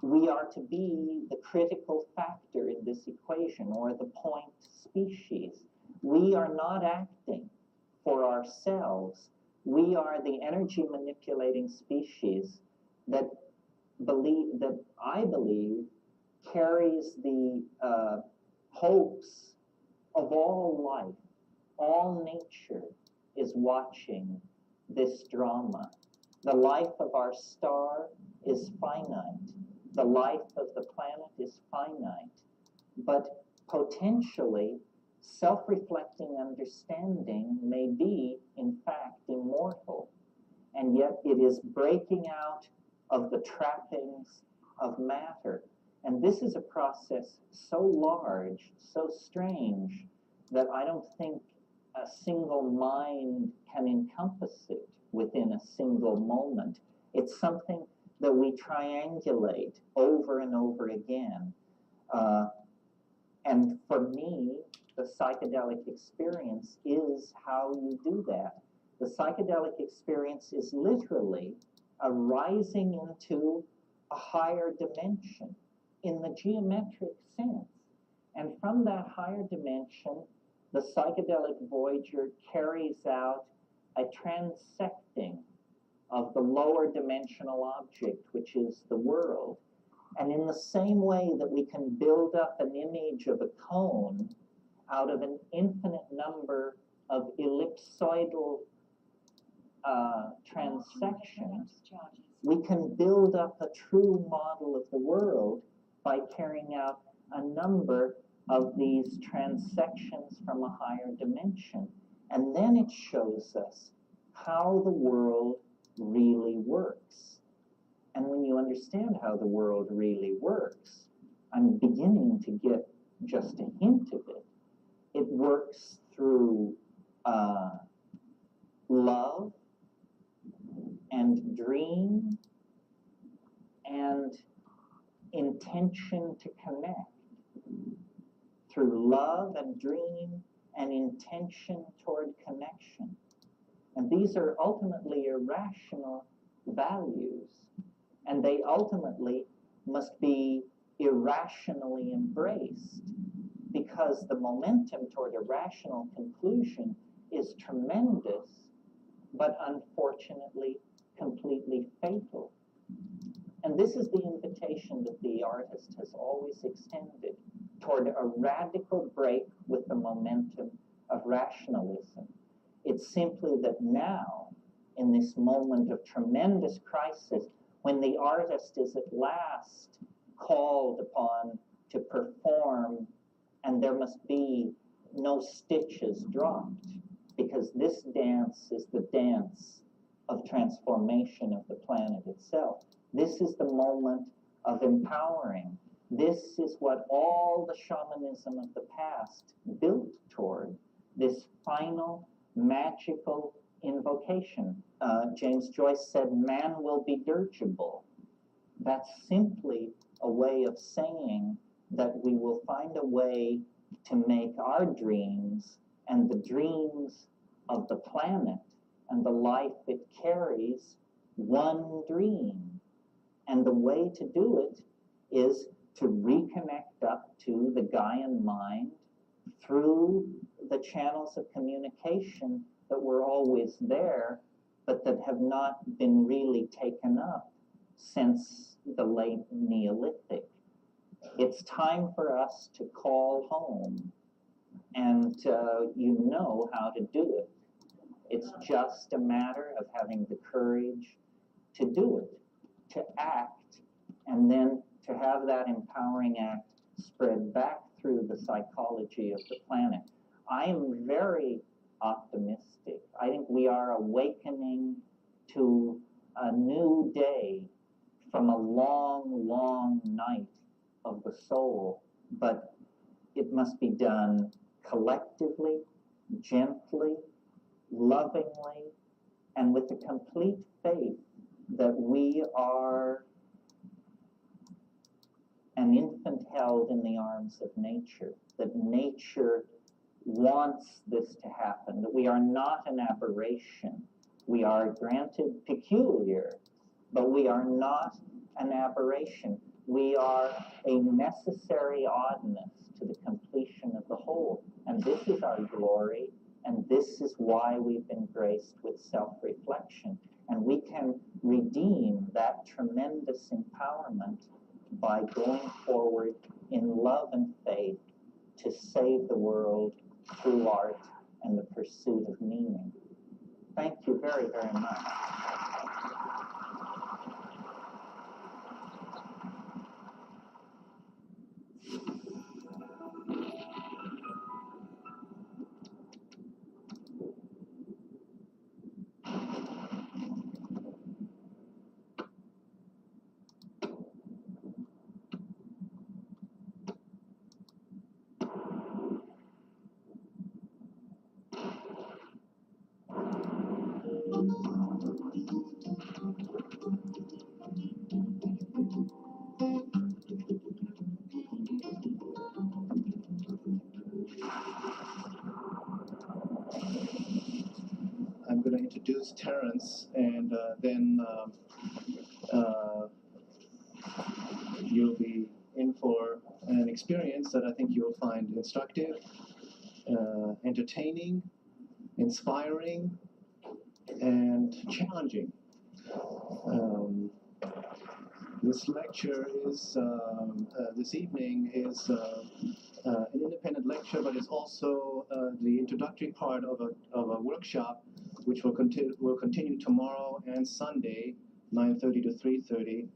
we are to be the critical factor in this equation, or the point species. We are not acting. for ourselves. We are the energy manipulating species that I believe carries the hopes of all life. All nature is watching this drama. The life of our star is finite. The life of the planet is finite. But potentially, self-reflecting understanding may be, in fact, immortal. And yet it is breaking out of the trappings of matter. And this is a process so large, so strange, that I don't think a single mind can encompass it within a single moment. It's something that we triangulate over and over again. And for me, the psychedelic experience is how you do that. The psychedelic experience is literally a rising into a higher dimension in the geometric sense. And from that higher dimension, the psychedelic voyager carries out a transecting of the lower dimensional object, which is the world. And in the same way that we can build up an image of a cone out of an infinite number of ellipsoidal transections, we can build up a true model of the world by carrying out a number of these transections from a higher dimension. And then it shows us how the world really works. And when you understand how the world really works, I'm beginning to get just a hint of it. It works through love and dream and intention to connect. Through love and dream and intention toward connection. And these are ultimately irrational values. And they ultimately must be irrationally embraced, because the momentum toward a rational conclusion is tremendous, but unfortunately completely fatal. And this is the invitation that the artist has always extended toward a radical break with the momentum of rationalism. It's simply that now, in this moment of tremendous crisis, when the artist is at last called upon to perform, and there must be no stitches dropped, because this dance is the dance of transformation of the planet itself. This is the moment of empowering. This is what all the shamanism of the past built toward, this final magical invocation. James Joyce said, man will be dirigible. That's simply a way of saying that we will find a way to make our dreams and the dreams of the planet and the life it carries one dream. And the way to do it is to reconnect up to the Gaian mind through the channels of communication that were always there, but that have not been really taken up since the late Neolithic. It's time for us to call home, and you know how to do it. It's just a matter of having the courage to do it, to act, and then to have that empowering act spread back through the psychology of the planet. I am very optimistic. I think we are awakening to a new day from a long, long night of the soul, but it must be done collectively, gently, lovingly, and with the complete faith that we are an infant held in the arms of nature, that nature wants this to happen, that we are not an aberration. We are granted peculiar, but we are not an aberration. We are a necessary oddness to the completion of the whole. And this is our glory, And this is why we've been graced with self-reflection. And we can redeem that tremendous empowerment by going forward in love and faith to save the world through art and the pursuit of meaning. Thank you very, very much. I'm going to introduce Terence, and then you'll be in for an experience that I think you'll find instructive, entertaining, inspiring, and challenging. This lecture is, this evening is an independent lecture, but it's also the introductory part of a workshop which will continue tomorrow and Sunday, 9:30 to 3:30.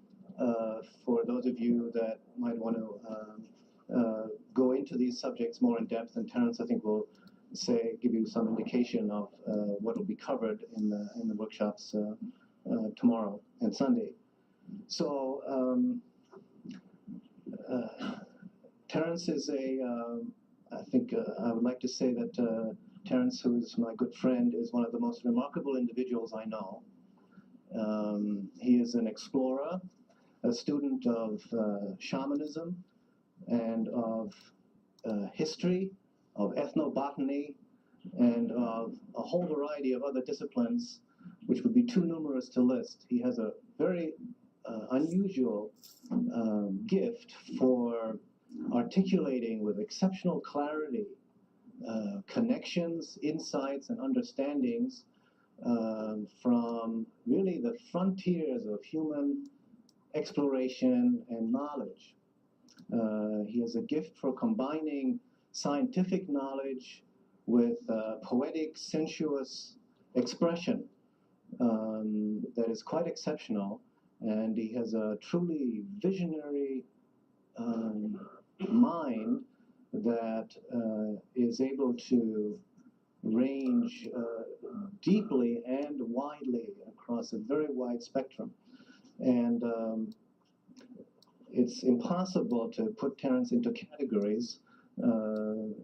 For those of you that might want to go into these subjects more in depth, and Terence, I think, will give you some indication of what will be covered in the workshops tomorrow and Sunday. So Terence is I think I would like to say that Terence, who is my good friend, is one of the most remarkable individuals I know. He is an explorer, a student of shamanism and of history, of ethnobotany, and of a whole variety of other disciplines, which would be too numerous to list. He has a very unusual gift for articulating with exceptional clarity connections, insights, and understandings from really the frontiers of human exploration and knowledge. He has a gift for combining scientific knowledge with poetic, sensuous expression that is quite exceptional, and he has a truly visionary mind that is able to range deeply and widely across a very wide spectrum. And it's impossible to put Terence into categories.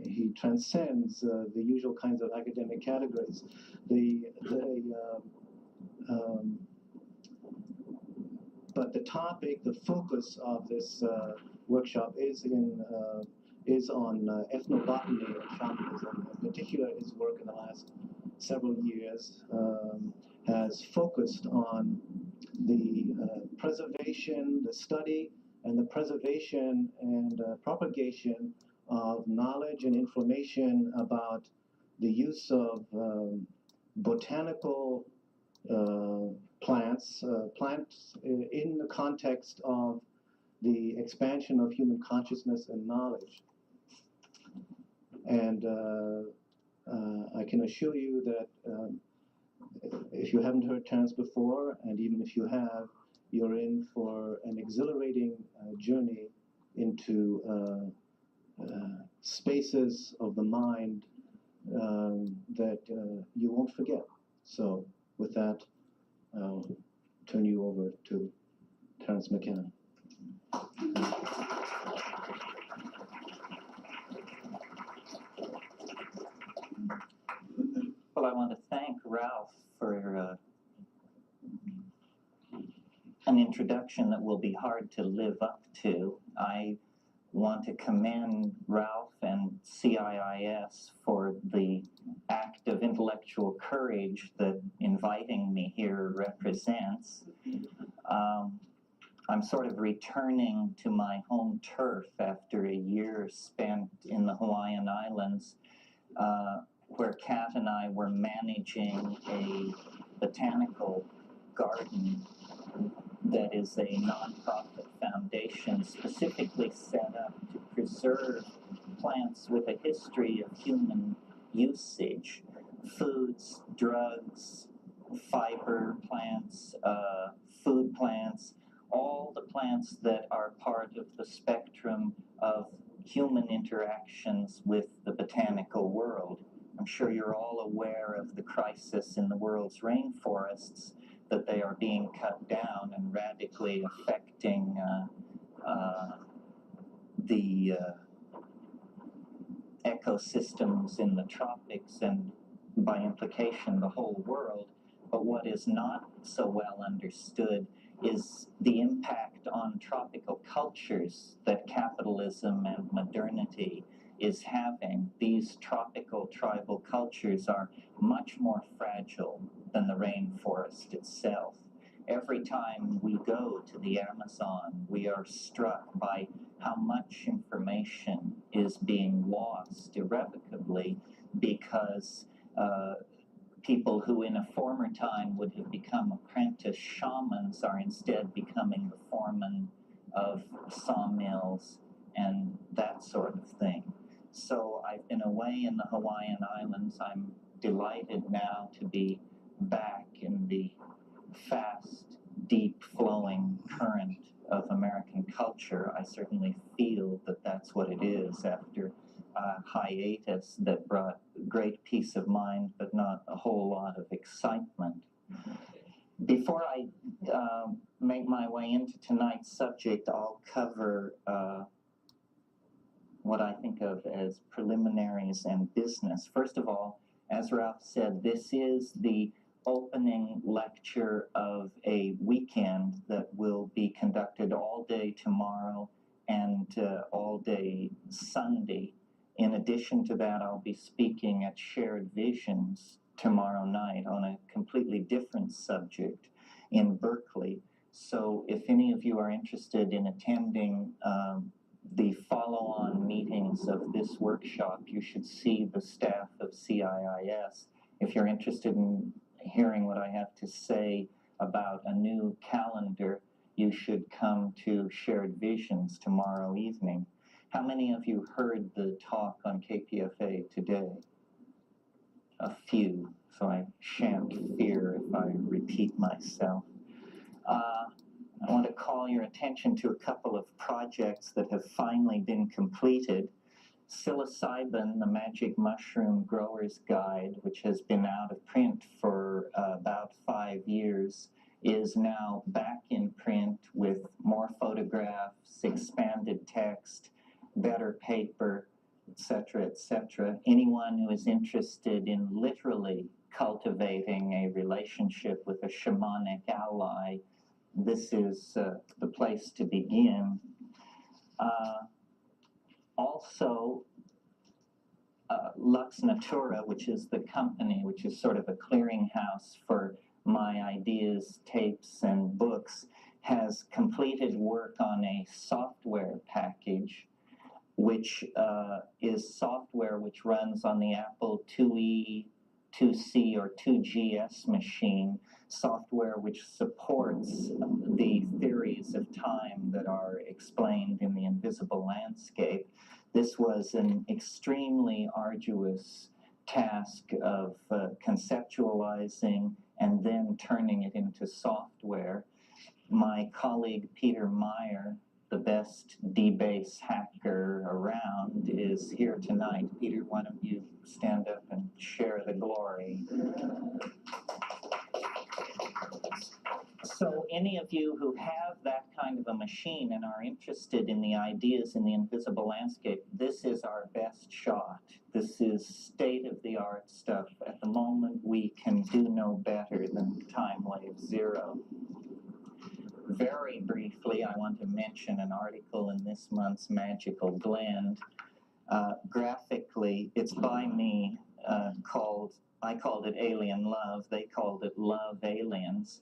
He transcends the usual kinds of academic categories. But the topic, the focus of this workshop is on ethnobotany and shamanism. In particular, his work in the last several years has focused on the preservation, the study, and the preservation and propagation of knowledge and information about the use of botanical plants in the context of the expansion of human consciousness and knowledge. And I can assure you that if you haven't heard Terence before, and even if you have, you're in for an exhilarating journey into spaces of the mind that you won't forget. So with that, I'll turn you over to Terence McKenna. Well, I want to thank Ralph for an introduction that will be hard to live up to. I want to commend Ralph and CIIS for the act of intellectual courage that inviting me here represents. I'm sort of returning to my home turf after a year spent in the Hawaiian Islands, where Kat and I were managing a botanical garden that is a nonprofit foundation specifically set up to preserve plants with a history of human usage, foods, drugs, fiber plants, food plants, all the plants that are part of the spectrum of human interactions with the botanical world. I'm sure you're all aware of the crisis in the world's rainforests, that they are being cut down and radically affecting the ecosystems in the tropics and by implication the whole world. But what is not so well understood is the impact on tropical cultures that capitalism and modernity is having. These tropical tribal cultures are much more fragile than the rainforest itself. Every time we go to the Amazon, we are struck by how much information is being lost irrevocably because people who in a former time would have become apprentice shamans are instead becoming the foreman of sawmills and that sort of thing. So I've been away in the Hawaiian Islands. I'm delighted now to be back in the fast, deep flowing current of American culture. I certainly feel that that's what it is after a hiatus that brought great peace of mind, but not a whole lot of excitement. Before I make my way into tonight's subject, I'll cover what I think of as preliminaries and business. First of all, as Ralph said, this is the opening lecture of a weekend that will be conducted all day tomorrow and all day Sunday. In addition to that, I'll be speaking at Shared Visions tomorrow night on a completely different subject in Berkeley. So if any of you are interested in attending the follow-on meetings of this workshop, you should see the staff of CIIS. If you're interested in hearing what I have to say about a new calendar, you should come to Shared Visions tomorrow evening. How many of you heard the talk on KPFA today? A few, so I shan't fear if I repeat myself. I want to call your attention to a couple of projects that have finally been completed. Psilocybin, the Magic Mushroom Grower's Guide, which has been out of print for about 5 years, is now back in print with more photographs, expanded text, better paper, etc., etc. Anyone who is interested in literally cultivating a relationship with a shamanic ally, this is the place to begin. Also, Lux Natura, which is the company, which is sort of a clearinghouse for my ideas, tapes, and books, has completed work on a software package, which is software which runs on the Apple IIe, 2C, or 2GS machine, software which supports the theories of time that are explained in the invisible landscape. This was an extremely arduous task of conceptualizing and then turning it into software. My colleague Peter Meyer, the best debase hacker around, is here tonight. Peter, why don't you stand up and share the glory? So any of you who have that kind of a machine and are interested in the ideas in the invisible landscape, this is our best shot. This is state-of-the-art stuff. At the moment, we can do no better than Time Wave Zero. Very briefly, I want to mention an article in this month's Magical Blend. Graphically, it's by me, I called it Alien Love, they called it Love Aliens.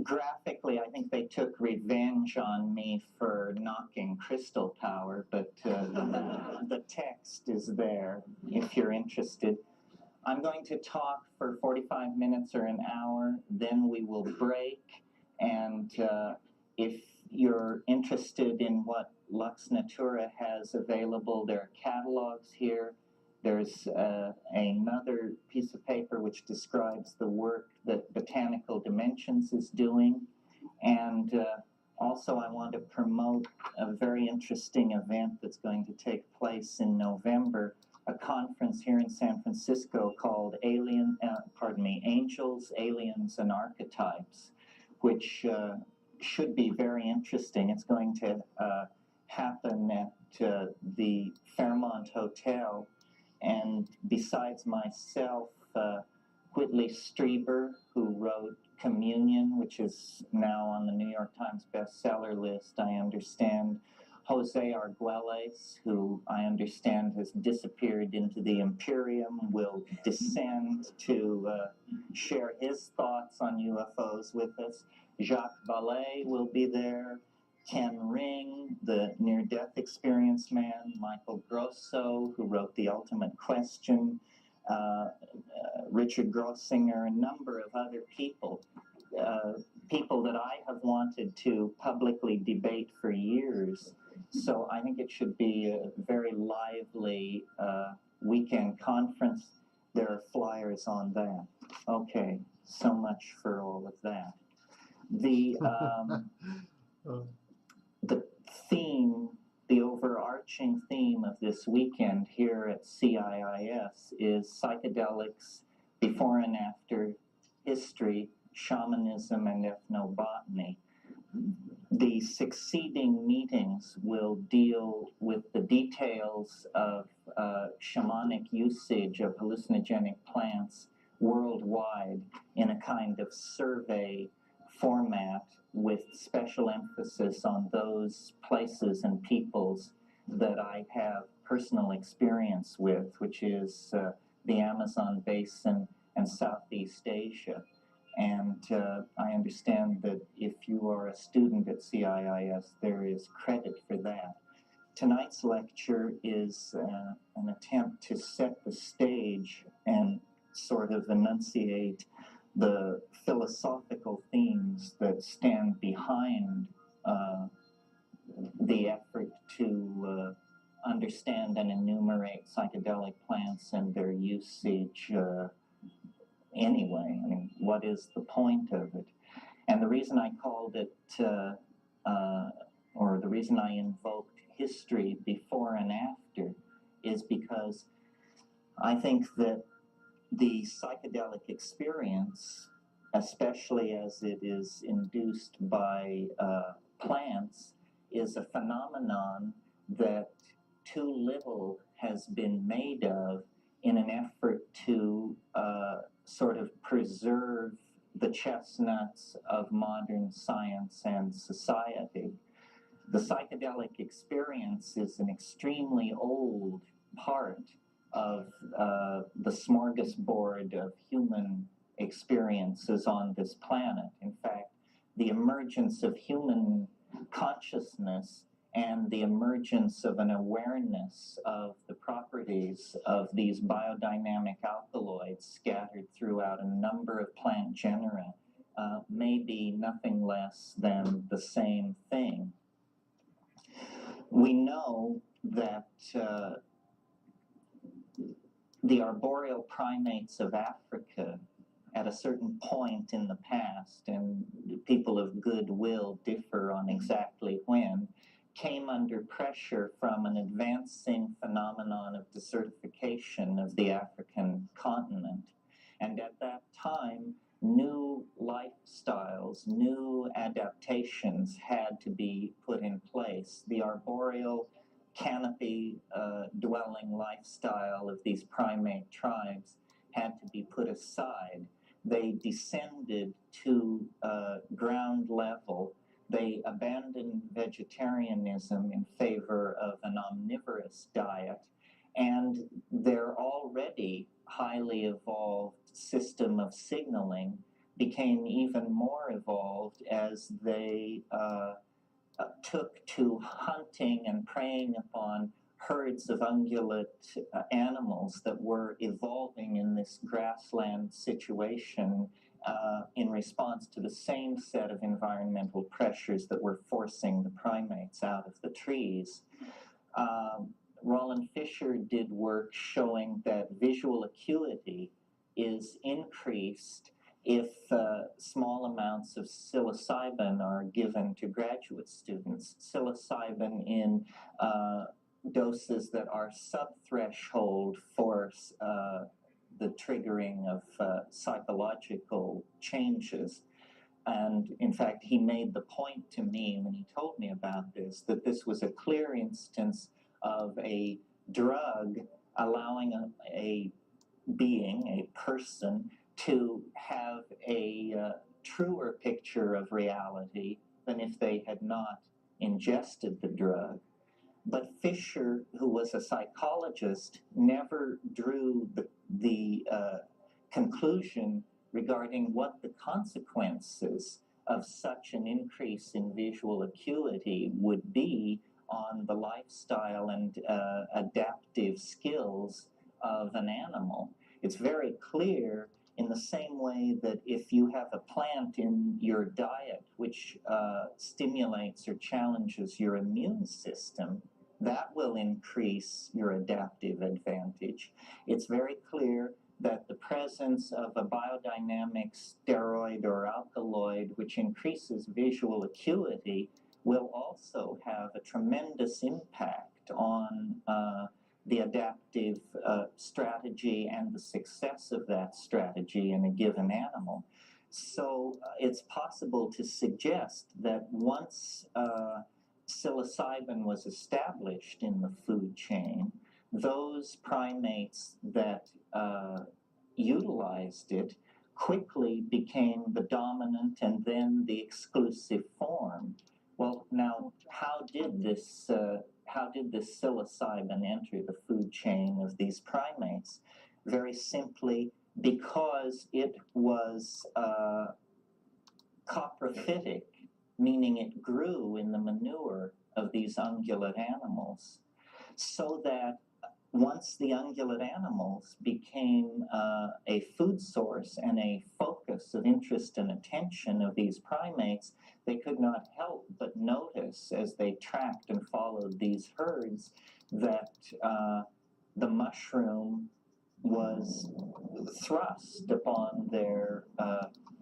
Graphically, I think they took revenge on me for door-knocking crystal power, but the text is there if you're interested. I'm going to talk for 45 minutes or an hour, then we will break, and if you're interested in what Lux Natura has available, there are catalogs here. There's another piece of paper which describes the work that Botanical Dimensions is doing. And also I want to promote a very interesting event that's going to take place in November, a conference here in San Francisco called Angels, Aliens, and Archetypes, which should be very interesting. It's going to happen at the Fairmont Hotel. And besides myself, Whitley Strieber, who wrote Communion, which is now on the New York Times bestseller list, I understand. Jose Arguelles, who I understand has disappeared into the Imperium, will descend to share his thoughts on UFOs with us. Jacques Vallée will be there. Ken Ring, the near-death experience man, Michael Grosso, who wrote The Ultimate Question, Richard Grossinger, a number of other people, people that I have wanted to publicly debate for years. So I think it should be a very lively weekend conference. There are flyers on that. Okay, so much for all of that. The theme, the overarching theme of this weekend here at CIIS is psychedelics, before and after, history, shamanism, and ethnobotany. The succeeding meetings will deal with the details of shamanic usage of hallucinogenic plants worldwide in a kind of survey format with special emphasis on those places and peoples that I have personal experience with, which is the Amazon basin and Southeast Asia. And I understand that if you are a student at CIIS, there is credit for that. Tonight's lecture is an attempt to set the stage and sort of enunciate the philosophical themes that stand behind the effort to understand and enumerate psychedelic plants and their usage anyway. I mean, what is the point of it? And the reason I called it, or the reason I invoked history before and after, is because I think that the psychedelic experience, especially as it is induced by plants, is a phenomenon that too little has been made of in an effort to sort of preserve the chestnuts of modern science and society. The psychedelic experience is an extremely old part of the smorgasbord of human experiences on this planet. In fact, the emergence of human consciousness and the emergence of an awareness of the properties of these biodynamic alkaloids scattered throughout a number of plant genera may be nothing less than the same thing. We know that the arboreal primates of Africa, at a certain point in the past, and people of goodwill differ on exactly when, came under pressure from an advancing phenomenon of desertification of the African continent. And at that time, new lifestyles, new adaptations had to be put in place. The arboreal canopy dwelling lifestyle of these primate tribes had to be put aside. They descended to ground level. They abandoned vegetarianism in favor of an omnivorous diet, and their already highly evolved system of signaling became even more evolved as they took to hunting and preying upon herds of ungulate animals that were evolving in this grassland situation in response to the same set of environmental pressures that were forcing the primates out of the trees. Roland Fisher did work showing that visual acuity is increased if small amounts of psilocybin are given to graduate students. Psilocybin in doses that are sub-threshold for the triggering of psychological changes. And in fact, he made the point to me when he told me about this, that this was a clear instance of a drug allowing a being, a person, to have a truer picture of reality than if they had not ingested the drug. But Fisher, who was a psychologist, never drew the conclusion regarding what the consequences of such an increase in visual acuity would be on the lifestyle and adaptive skills of an animal. It's very clear in the same way that if you have a plant in your diet which stimulates or challenges your immune system, that will increase your adaptive advantage. It's very clear that the presence of a biodynamic steroid or alkaloid which increases visual acuity will also have a tremendous impact on the adaptive strategy and the success of that strategy in a given animal. So it's possible to suggest that once psilocybin was established in the food chain, those primates that utilized it quickly became the dominant and then the exclusive form. Well, now, how did this psilocybin enter the food chain of these primates? Very simply, because it was coprophytic, meaning it grew in the manure of these ungulate animals, so that once the ungulate animals became a food source and a focus of interest and attention of these primates, they could not help but notice as they tracked and followed these herds that the mushroom was thrust upon their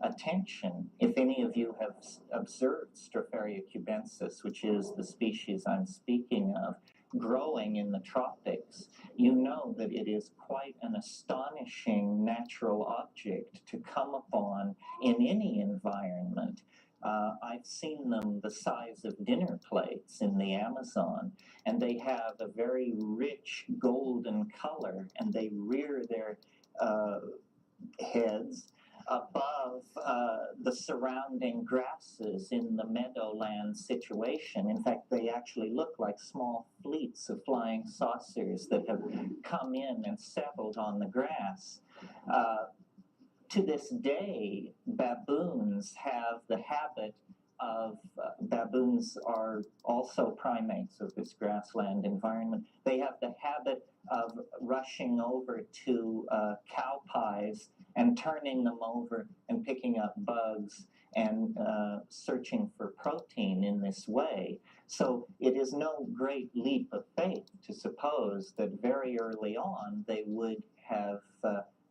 attention. If any of you have observed Stropharia cubensis, which is the species I'm speaking of, growing in the tropics, you know that it is quite an astonishing natural object to come upon in any environment. I've seen them the size of dinner plates in the Amazon, and they have a very rich golden color, and they rear their heads above the surrounding grasses in the meadowland situation. In fact, they actually look like small fleets of flying saucers that have come in and settled on the grass. To this day, baboons have the habit of, baboons are also primates of this grassland environment. They have the habit of rushing over to cow pies and turning them over and picking up bugs and searching for protein in this way. So it is no great leap of faith to suppose that very early on they would have,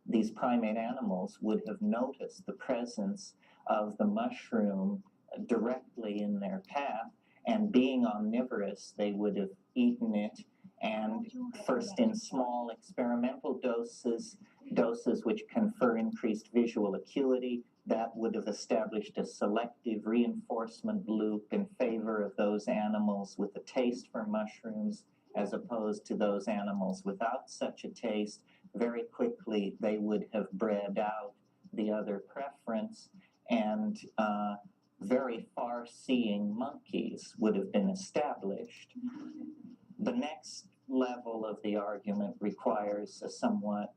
these primate animals would have noticed the presence of the mushroom directly in their path, and being omnivorous, they would have eaten it, and first in small experimental doses which confer increased visual acuity, that would have established a selective reinforcement loop in favor of those animals with a taste for mushrooms as opposed to those animals without such a taste. Very quickly, they would have bred out the other preference, and very far-seeing monkeys would have been established. The next level of the argument requires a somewhat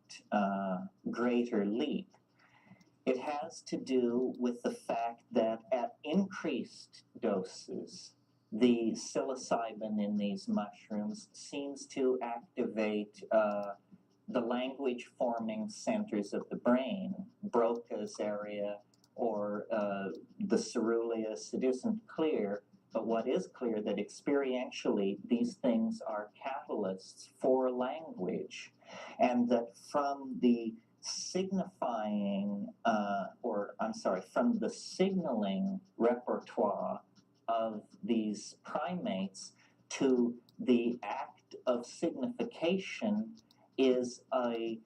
greater leap. It has to do with the fact that at increased doses, the psilocybin in these mushrooms seems to activate the language forming centers of the brain, Broca's area or the ceruleus. It isn't clear, but what is clear that experientially these things are catalysts for language, and that from the from the signaling repertoire of these primates to the act of signification is a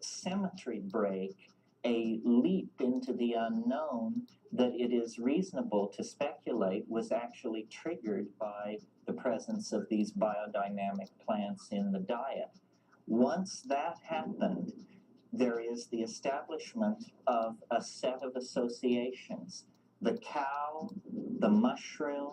symmetry break, a leap into the unknown that it is reasonable to speculate was actually triggered by the presence of these biodynamic plants in the diet. Once that happened, there is the establishment of a set of associations. The cow, the mushroom,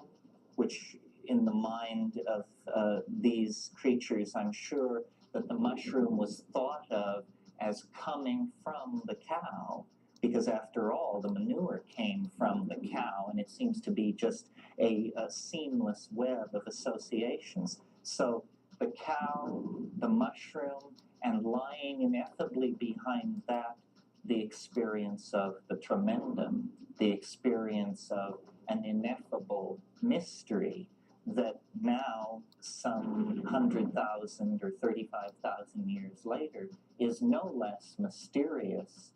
which in the mind of these creatures, I'm sure that the mushroom was thought of as coming from the cow, because after all, the manure came from the cow, and it seems to be just a seamless web of associations. So the cow, the mushroom, and lying ineffably behind that, the experience of the tremendum, the experience of an ineffable mystery that now, some 100,000 or 35,000 years later, is no less mysterious,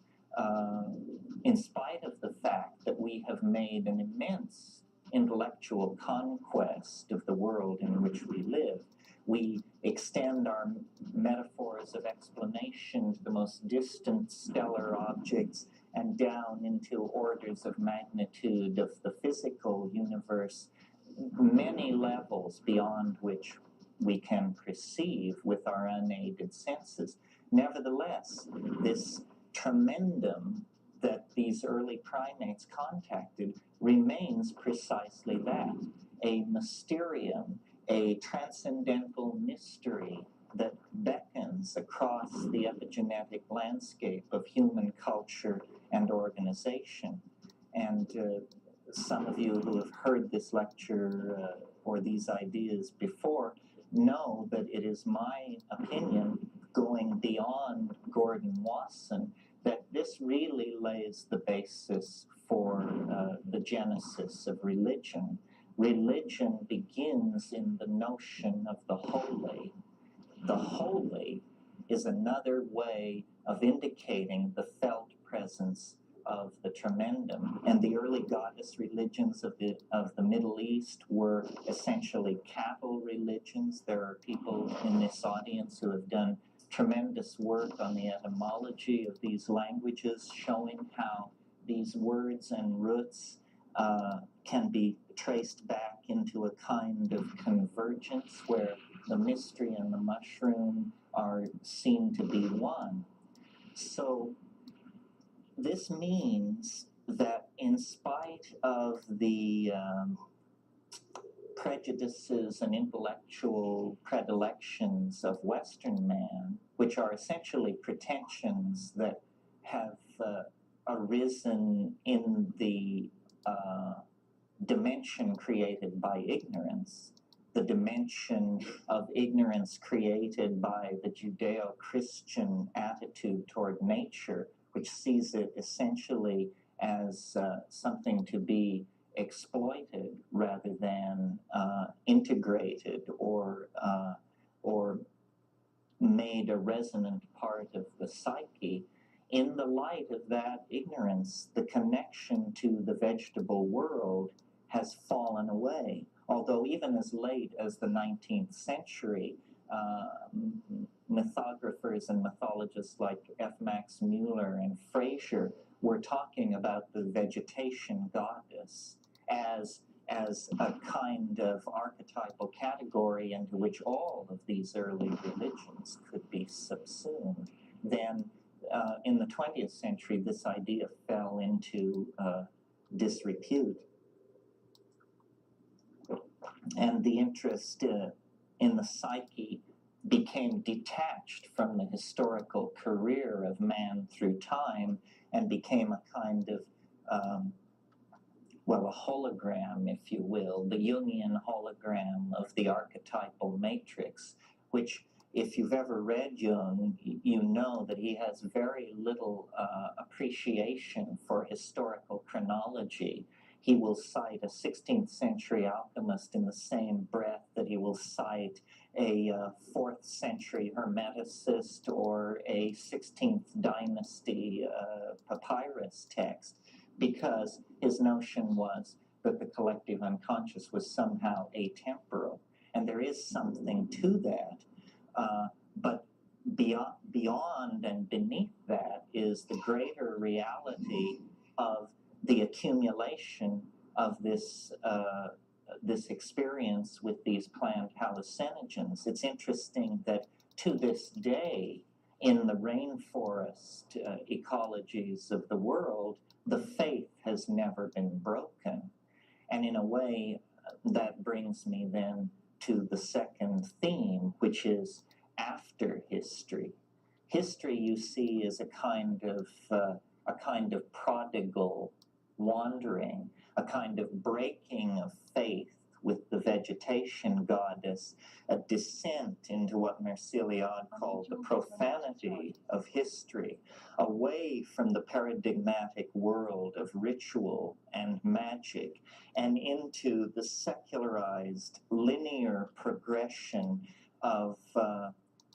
in spite of the fact that we have made an immense intellectual conquest of the world in which we live. We extend our metaphors of explanation to the most distant stellar objects and down into orders of magnitude of the physical universe, many levels beyond which we can perceive with our unaided senses. Nevertheless, this tremendum that these early primates contacted remains precisely that, a mysterium, a transcendental mystery that beckons across the epigenetic landscape of human culture and organization. And some of you who have heard this lecture or these ideas before know that it is my opinion, going beyond Gordon Wasson, that this really lays the basis for the genesis of religion. Religion begins in the notion of the holy. The holy is another way of indicating the felt presence of the tremendum. And the early goddess religions of the Middle East were essentially cattle religions. There are people in this audience who have done tremendous work on the etymology of these languages, showing how these words and roots can be traced back into a kind of convergence where the mystery and the mushroom are seen to be one. So this means that in spite of the prejudices and intellectual predilections of Western man, which are essentially pretensions that have arisen in the dimension created by ignorance, the dimension of ignorance created by the Judeo-Christian attitude toward nature, which sees it essentially as something to be exploited rather than integrated or made a resonant part of the psyche. In the light of that ignorance, the connection to the vegetable world has fallen away. Although even as late as the 19th century, mythographers and mythologists like F. Max Mueller and Fraser were talking about the vegetation goddess as a kind of archetypal category into which all of these early religions could be subsumed. Then in the 20th century, this idea fell into disrepute. And the interest in the psyche became detached from the historical career of man through time and became a kind of well, a hologram, if you will, the Jungian hologram of the archetypal matrix, which, if you've ever read Jung, you know that he has very little appreciation for historical chronology. He will cite a 16th century alchemist in the same breath that he will cite a 4th century hermeticist or a 16th dynasty papyrus text, because his notion was that the collective unconscious was somehow atemporal. And there is something to that. But beyond and beneath that is the greater reality of the accumulation of this experience with these plant hallucinogens. It's interesting that to this day, in the rainforest ecologies of the world, the faith has never been broken. And in a way, that brings me then to the second theme, which is after history. History, you see, is a kind of prodigal wandering, a kind of breaking of faith with the vegetation goddess, a descent into what Merciliade called the profanity of history, away from the paradigmatic world of ritual and magic, and into the secularized linear progression of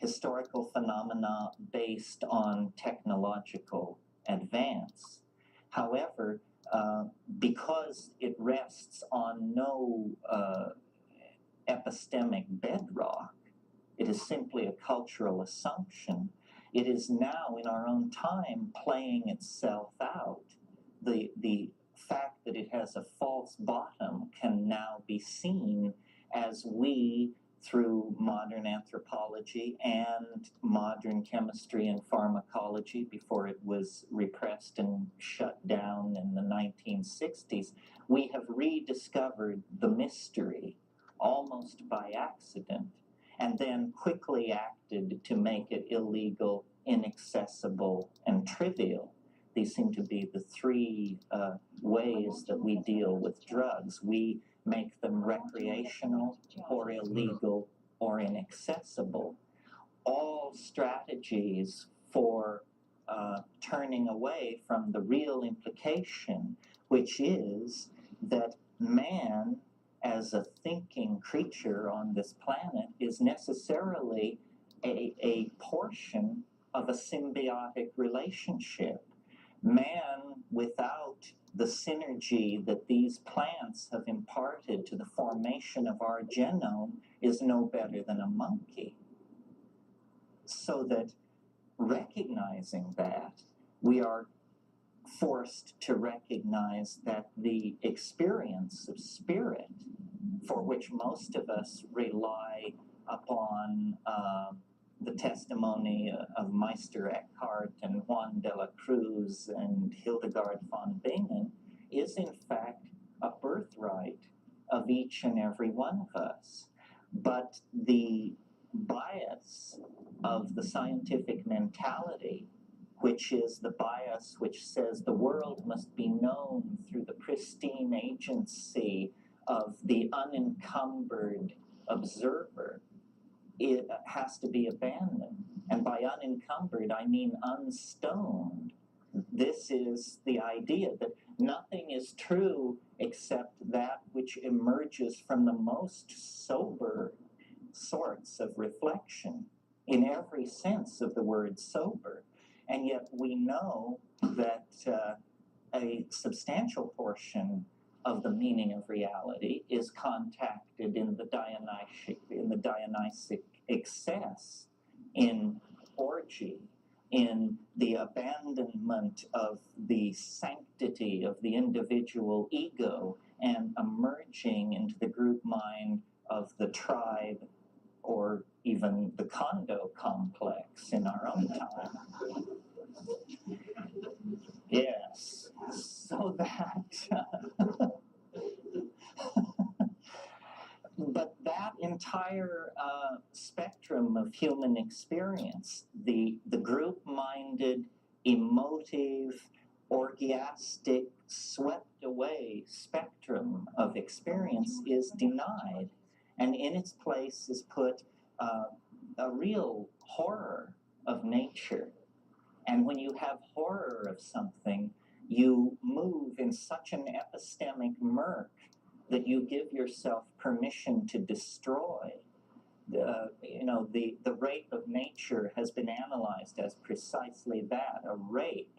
historical phenomena based on technological advance. However, because it rests on no epistemic bedrock, it is simply a cultural assumption. It is now, in our own time, playing itself out. The fact that it has a false bottom can now be seen as we, through modern anthropology and modern chemistry and pharmacology, before it was repressed and shut down in the 1960s, we have rediscovered the mystery almost by accident, and then quickly acted to make it illegal, inaccessible, and trivial. These seem to be the three ways that we deal with drugs. We make them recreational or illegal or inaccessible. All strategies for turning away from the real implication, which is that man, as a thinking creature on this planet, is necessarily a portion of a symbiotic relationship. Man, without the synergy that these plants have imparted to the formation of our genome, is no better than a monkey. So that, recognizing that, we are forced to recognize that the experience of spirit, for which most of us rely upon the testimony of Meister Eckhart and Juan de la Cruz and Hildegard von Bingen, is in fact a birthright of each and every one of us. But the bias of the scientific mentality, which is the bias which says the world must be known through the pristine agency of the unencumbered observer, it has to be abandoned. And by unencumbered, I mean unstoned. This is the idea that nothing is true except that which emerges from the most sober sorts of reflection, in every sense of the word sober. And yet we know that a substantial portion of the meaning of reality is contacted in the Dionysic excess, in orgy, in the abandonment of the sanctity of the individual ego and emerging into the group mind of the tribe or even the condo complex in our own time. Yes, so that but that entire spectrum of human experience, the group-minded, emotive, orgiastic, swept away way spectrum of experience is denied, and in its place is put a real horror of nature. And when you have horror of something, you move in such an epistemic murk that you give yourself permission to destroy. The rape of nature has been analyzed as precisely that, a rape,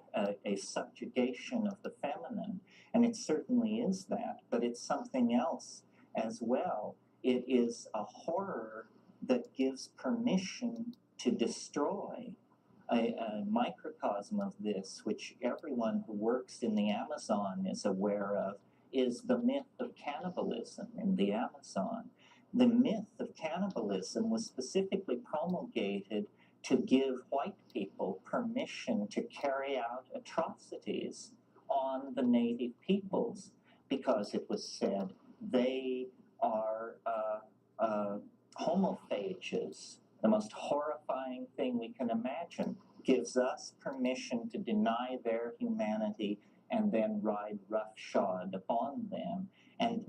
a subjugation of the feminine. And it certainly is that, but it's something else as well. It is a horror that gives permission to destroy. A microcosm of this, which everyone who works in the Amazon is aware of, is the myth of cannibalism in the Amazon. The myth of cannibalism was specifically promulgated to give white people permission to carry out atrocities on the native peoples, because it was said they are homophages, the most horrifying thing we can imagine, gives us permission to deny their humanity and then ride roughshod upon them. And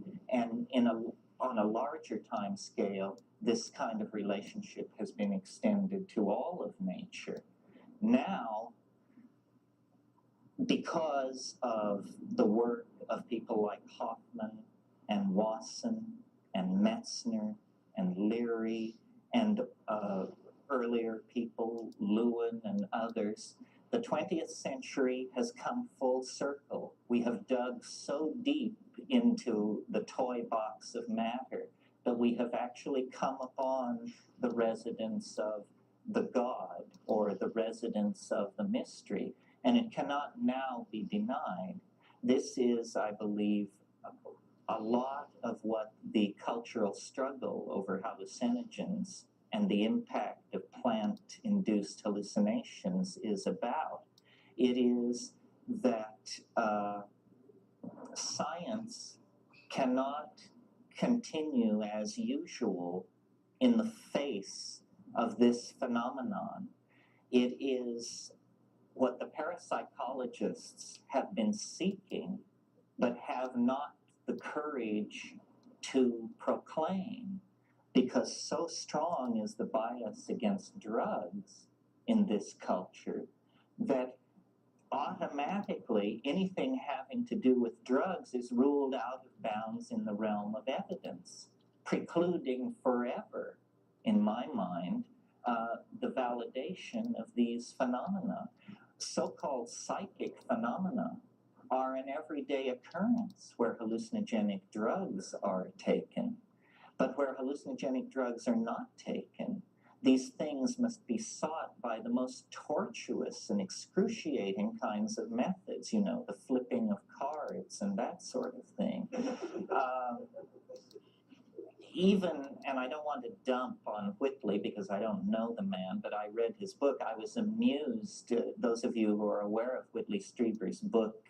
on a larger time scale, this kind of relationship has been extended to all of nature. Now, because of the work of people like Hoffman and Wasson and Metzner and Leary and earlier people, Lewin and others, the 20th century has come full circle. We have dug so deep into the toy box of matter that we have actually come upon the residence of the God or the residence of the mystery, and it cannot now be denied. This is, I believe, a lot of what the cultural struggle over hallucinogens and the impact of plant-induced hallucinations is about. It is that science cannot continue as usual in the face of this phenomenon. It is what the parapsychologists have been seeking, but have not the courage to proclaim, because so strong is the bias against drugs in this culture that automatically anything having to do with drugs is ruled out of bounds in the realm of evidence, precluding forever, in my mind, the validation of these phenomena. So-called psychic phenomena are an everyday occurrence where hallucinogenic drugs are taken. But where hallucinogenic drugs are not taken, these things must be sought by the most tortuous and excruciating kinds of methods, the flipping of cards and that sort of thing. And I don't want to dump on Whitley because I don't know the man, but I read his book. I was amused, those of you who are aware of Whitley Strieber's book,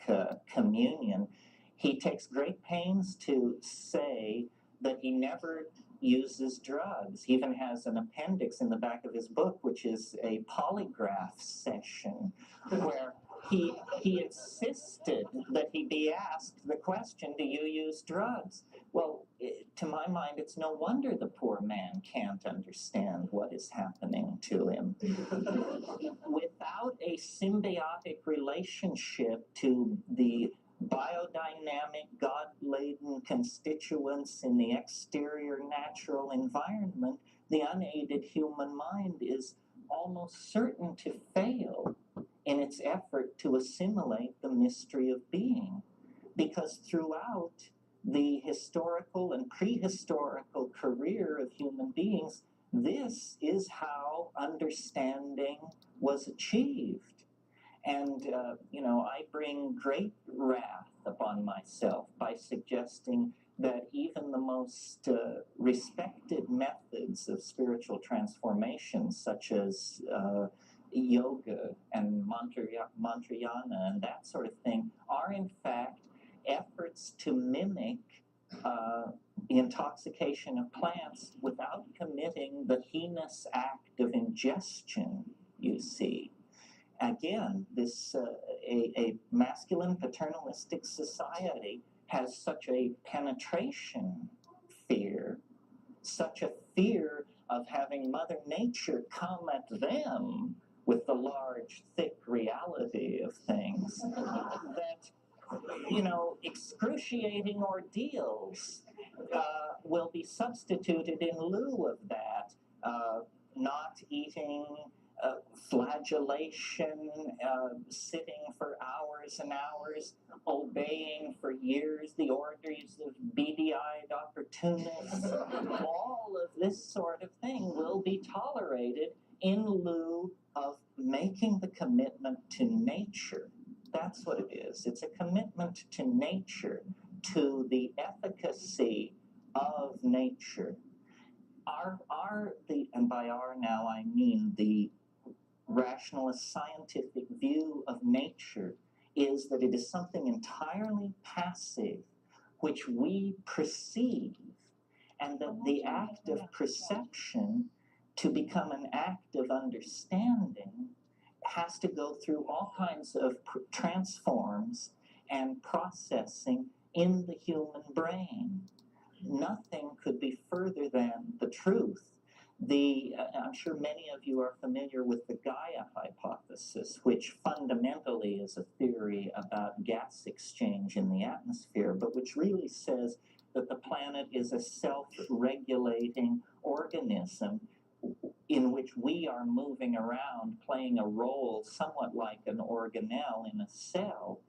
Communion, he takes great pains to say that he never uses drugs. He even has an appendix in the back of his book, which is a polygraph session where he insisted that he be asked the question, do you use drugs? Well, to my mind, it's no wonder the poor man can't understand what is happening to him. Without a symbiotic relationship to the biodynamic, God-laden constituents in the exterior natural environment, the unaided human mind is almost certain to fail in its effort to assimilate the mystery of being. Because throughout the historical and prehistorical career of human beings, this is how understanding was achieved. And, I bring great wrath upon myself by suggesting that even the most respected methods of spiritual transformation, such as yoga and mantrayana and that sort of thing, are in fact efforts to mimic the intoxication of plants without committing the heinous act of ingestion, you see. Again, this a masculine paternalistic society has such a penetration fear, such a fear of having Mother Nature come at them with the large, thick reality of things that, excruciating ordeals will be substituted in lieu of that. Not eating, flagellation, sitting for hours and hours, obeying for years the orders of beady-eyed opportunists. All of this sort of thing will be tolerated in lieu of making the commitment to nature. That's what it is. It's a commitment to nature, to the efficacy of nature. And by our now I mean the rationalist scientific view of nature, is that it is something entirely passive which we perceive, and that the act of perception, to become an act of understanding, has to go through all kinds of transforms and processing in the human brain. Nothing could be further than the truth. I'm sure many of you are familiar with the Gaia hypothesis, which fundamentally is a theory about gas exchange in the atmosphere, but which really says that the planet is a self-regulating organism in which we are moving around, playing a role somewhat like an organelle in a cell.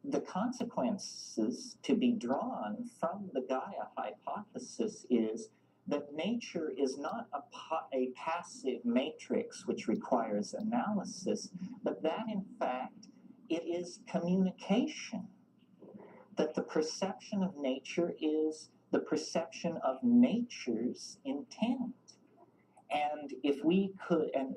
The consequences to be drawn from the Gaia hypothesis is that nature is not a passive matrix which requires analysis, but that in fact it is communication. That the perception of nature is the perception of nature's intent. And if we could, and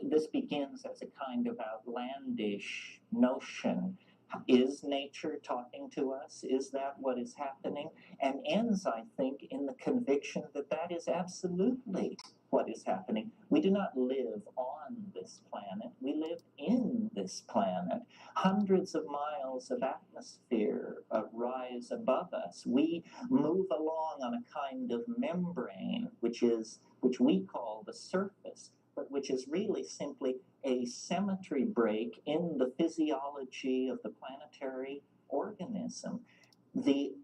this begins as a kind of outlandish notion, is nature talking to us? Is that what is happening? And ends, I think, in the conviction that that is absolutely what is happening. We do not live on this planet. We live in this planet. Hundreds of miles of atmosphere rise above us. We move along on a kind of membrane, which we call the surface, but which is really simply a symmetry break in the physiology of the planetary organism. The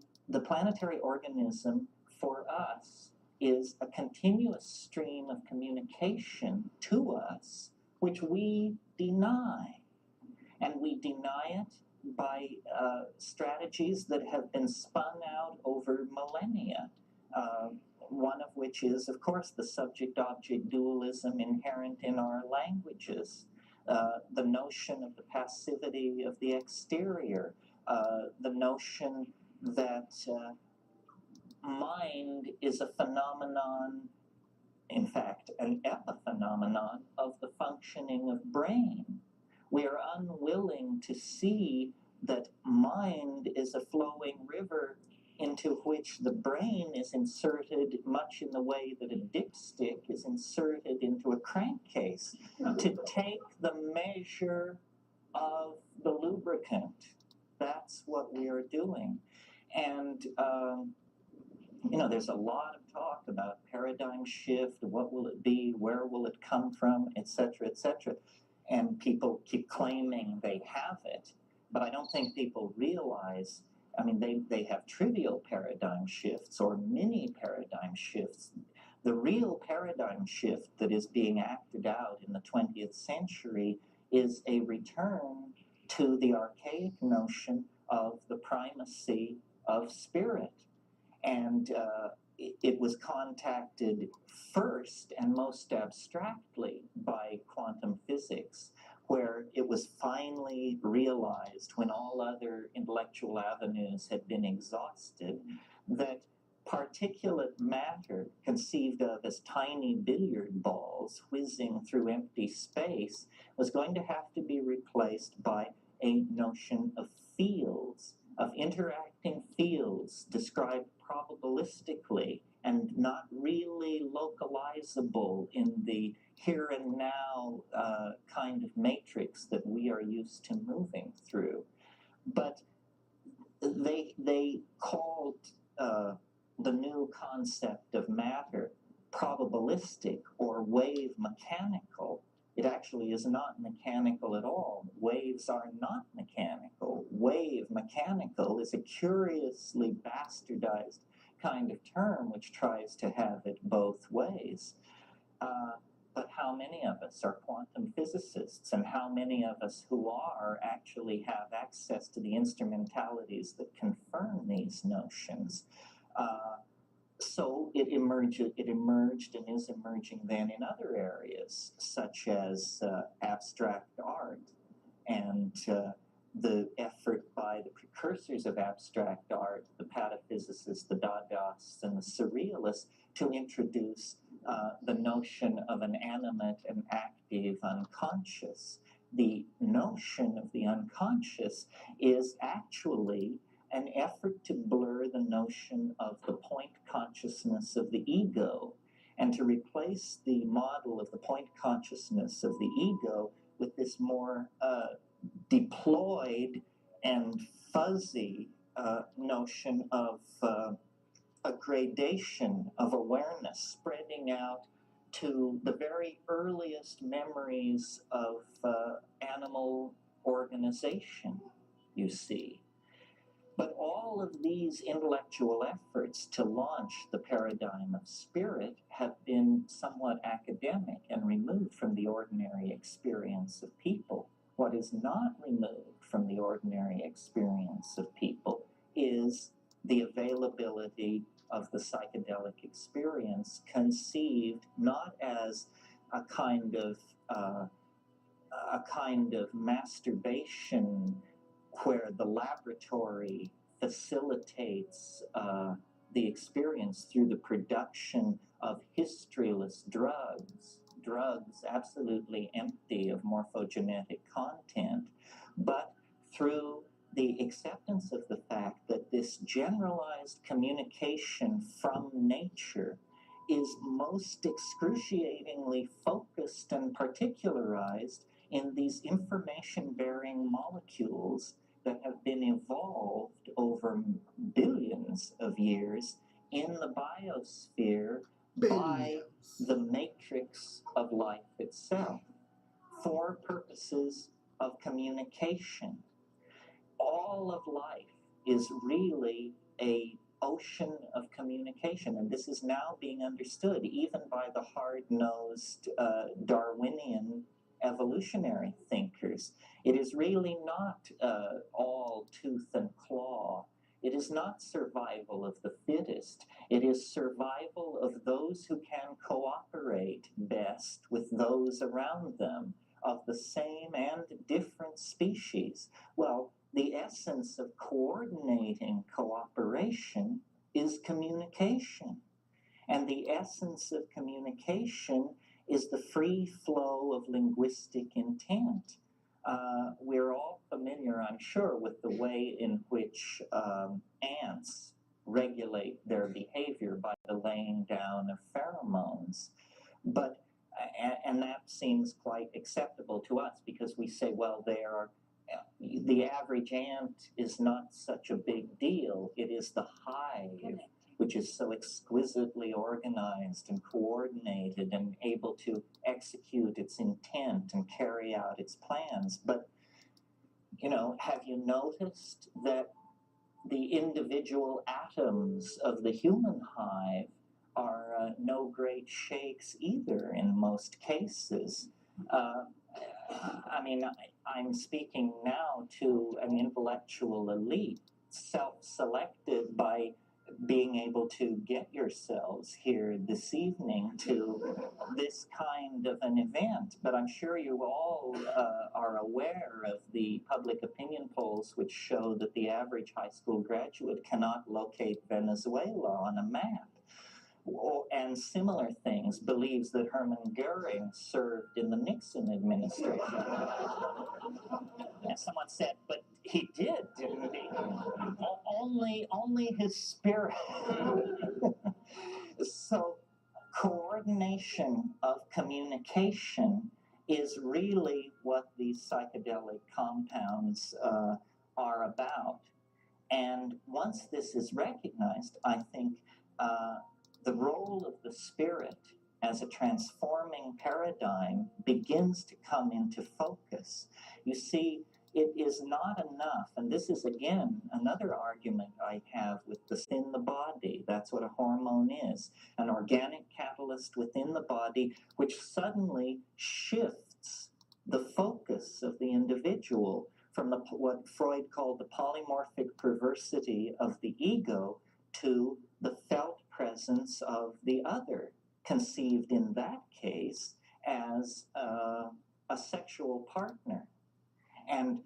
planetary organism for us is a continuous stream of communication to us, which we deny. And we deny it by strategies that have been spun out over millennia. One of which is, of course, the subject-object dualism inherent in our languages, the notion of the passivity of the exterior, the notion that mind is a phenomenon, in fact, an epiphenomenon of the functioning of brain. We are unwilling to see that mind is a flowing river into which the brain is inserted much in the way that a dipstick is inserted into a crankcase, to take the measure of the lubricant. That's what we are doing. And, there's a lot of talk about paradigm shift, what will it be, where will it come from, et cetera, and people keep claiming they have it, but I don't think people realize, they have trivial paradigm shifts or mini paradigm shifts. The real paradigm shift that is being acted out in the 20th century is a return to the archaic notion of the primacy of spirit. And it was contacted first and most abstractly by quantum physics, where it was finally realized, when all other intellectual avenues had been exhausted, that particulate matter, conceived of as tiny billiard balls whizzing through empty space, was going to have to be replaced by a notion of fields, of interacting fields described probabilistically and not really localizable in the here and now kind of matrix that we are used to moving through. But they called the new concept of matter probabilistic or wave mechanical. It actually is not mechanical at all. Waves are not mechanical. Wave mechanical is a curiously bastardized kind of term which tries to have it both ways. But how many of us are quantum physicists, and how many of us who are actually have access to the instrumentalities that confirm these notions? So it emerged and is emerging then in other areas, such as abstract art and the effort by the precursors of abstract art, the pataphysicists, the Dadaists, and the surrealists, to introduce the notion of an animate and active unconscious. The notion of the unconscious is actually an effort to blur the notion of the point consciousness of the ego and to replace the model of the point consciousness of the ego with this more deployed and fuzzy notion of a gradation of awareness spreading out to the very earliest memories of animal organization, you see. But all of these intellectual efforts to launch the paradigm of spirit have been somewhat academic and removed from the ordinary experience of people. What is not removed from the ordinary experience of people is the availability of the psychedelic experience, conceived not as a kind of masturbation where the laboratory facilitates the experience through the production of historyless drugs absolutely empty of morphogenetic content, but through the acceptance of the fact that this generalized communication from nature is most excruciatingly focused and particularized in these information-bearing molecules that have been evolved over billions of years in the biosphere by the matrix of life itself for purposes of communication. All of life is really an ocean of communication, and this is now being understood even by the hard-nosed Darwinian evolutionary thinkers. It is really not all tooth and claw. It is not survival of the fittest. It is survival of those who can cooperate best with those around them of the same and different species. Well, the essence of coordinating cooperation is communication. And the essence of communication is the free flow of linguistic intent. We're all familiar, I'm sure, with the way in which ants regulate their behavior by the laying down of pheromones. But and that seems quite acceptable to us because we say, well, the average ant is not such a big deal. It is the hive, which is so exquisitely organized and coordinated and able to execute its intent and carry out its plans. But, have you noticed that the individual atoms of the human hive are no great shakes either in most cases? I'm speaking now to an intellectual elite, self-selected by being able to get yourselves here this evening to this kind of an event. But I'm sure you all are aware of the public opinion polls which show that the average high school graduate cannot locate Venezuela on a map. And similar things, believes that Hermann Goering served in the Nixon administration. And someone said, but he did, didn't he? Only his spirit. So coordination of communication is really what these psychedelic compounds are about. And once this is recognized, I think the role of the spirit as a transforming paradigm begins to come into focus. You see, it is not enough, and this is again another argument I have with within the body. That's what a hormone is, an organic catalyst within the body, which suddenly shifts the focus of the individual from what Freud called the polymorphic perversity of the ego to the felt presence of the other, conceived in that case as a sexual partner. And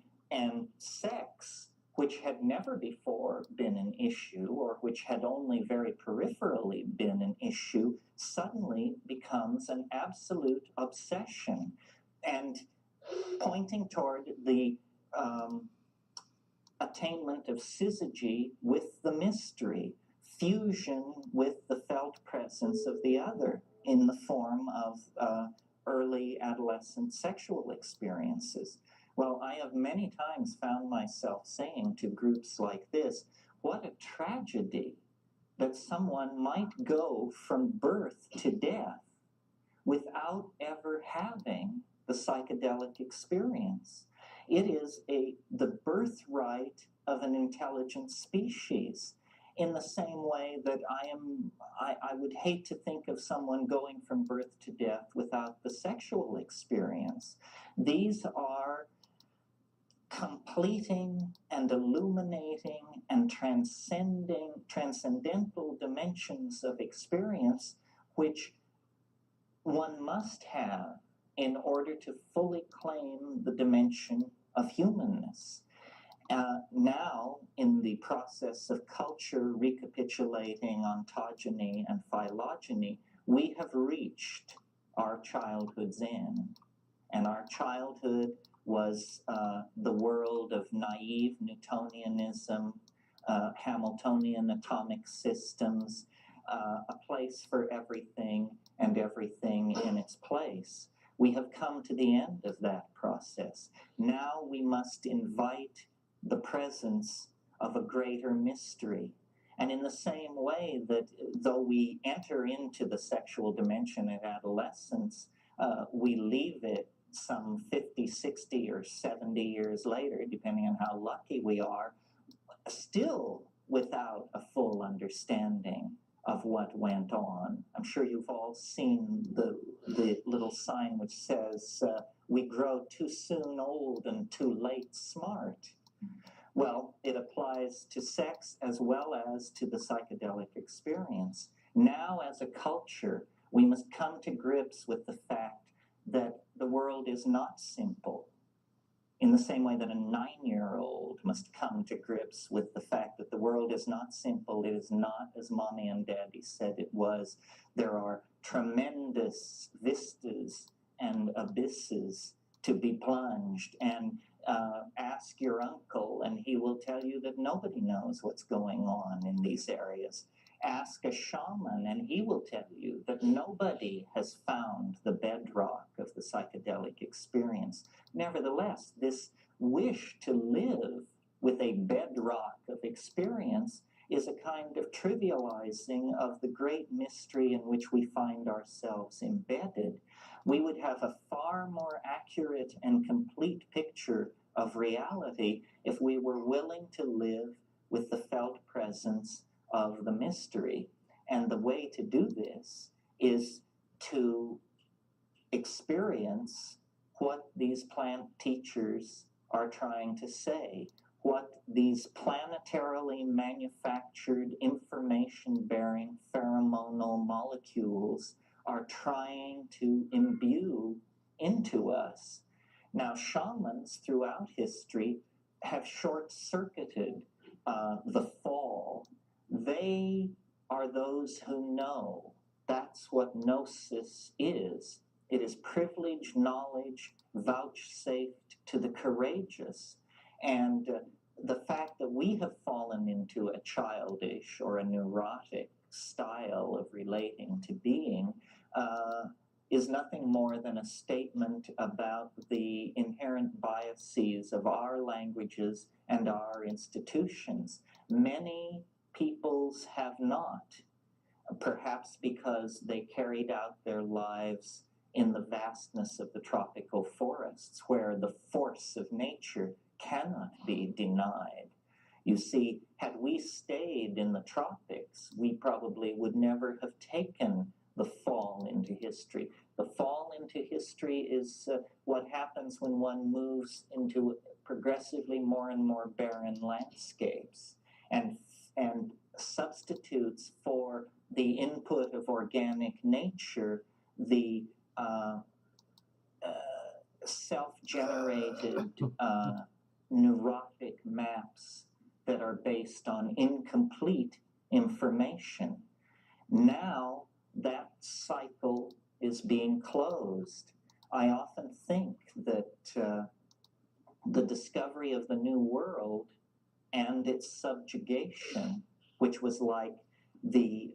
sex, which had never before been an issue, or which had only very peripherally been an issue, suddenly becomes an absolute obsession, and pointing toward the attainment of syzygy with the mystery, fusion with the felt presence of the other in the form of early adolescent sexual experiences. Well, I have many times found myself saying to groups like this, what a tragedy that someone might go from birth to death without ever having the psychedelic experience. It is the birthright of an intelligent species. In the same way that I would hate to think of someone going from birth to death without the sexual experience. These are completing and illuminating and transcendental dimensions of experience, which one must have in order to fully claim the dimension of humanness. Now, in the process of culture recapitulating ontogeny and phylogeny, we have reached our childhood's end. And our childhood was the world of naive Newtonianism, Hamiltonian atomic systems, a place for everything and everything in its place. We have come to the end of that process. Now we must invite the presence of a greater mystery. And in the same way that though we enter into the sexual dimension at adolescence, we leave it some 50, 60, or 70 years later, depending on how lucky we are, still without a full understanding of what went on. I'm sure you've all seen the little sign which says, we grow too soon old and too late smart. Well, it applies to sex as well as to the psychedelic experience. Now, as a culture, we must come to grips with the fact that the world is not simple, in the same way that a 9-year-old must come to grips with the fact that the world is not simple. It is not as mommy and daddy said it was. There are tremendous vistas and abysses to be plunged, and ask your uncle and he will tell you that nobody knows what's going on in these areas. Ask a shaman and he will tell you that nobody has found the bedrock of the psychedelic experience. Nevertheless, this wish to live with a bedrock of experience is a kind of trivializing of the great mystery in which we find ourselves embedded. We would have a far more accurate and complete picture of reality if we were willing to live with the felt presence of the mystery. And the way to do this is to experience what these plant teachers are trying to say, what these planetarily manufactured information-bearing pheromonal molecules are trying to imbue into us. Now, shamans throughout history have short-circuited the fall. They are those who know. That's what gnosis is. It is privileged knowledge vouchsafed to the courageous. And the fact that we have fallen into a childish or a neurotic style of relating to being is nothing more than a statement about the inherent biases of our languages and our institutions. Many peoples have not, perhaps because they carried out their lives in the vastness of the tropical forests, where the force of nature cannot be denied. You see, had we stayed in the tropics, we probably would never have taken the fall into history. The fall into history is what happens when one moves into progressively more and more barren landscapes and substitutes for the input of organic nature the self-generated neurotic maps that are based on incomplete information. Now that cycle is being closed. I often think that the discovery of the New World and its subjugation, which was like the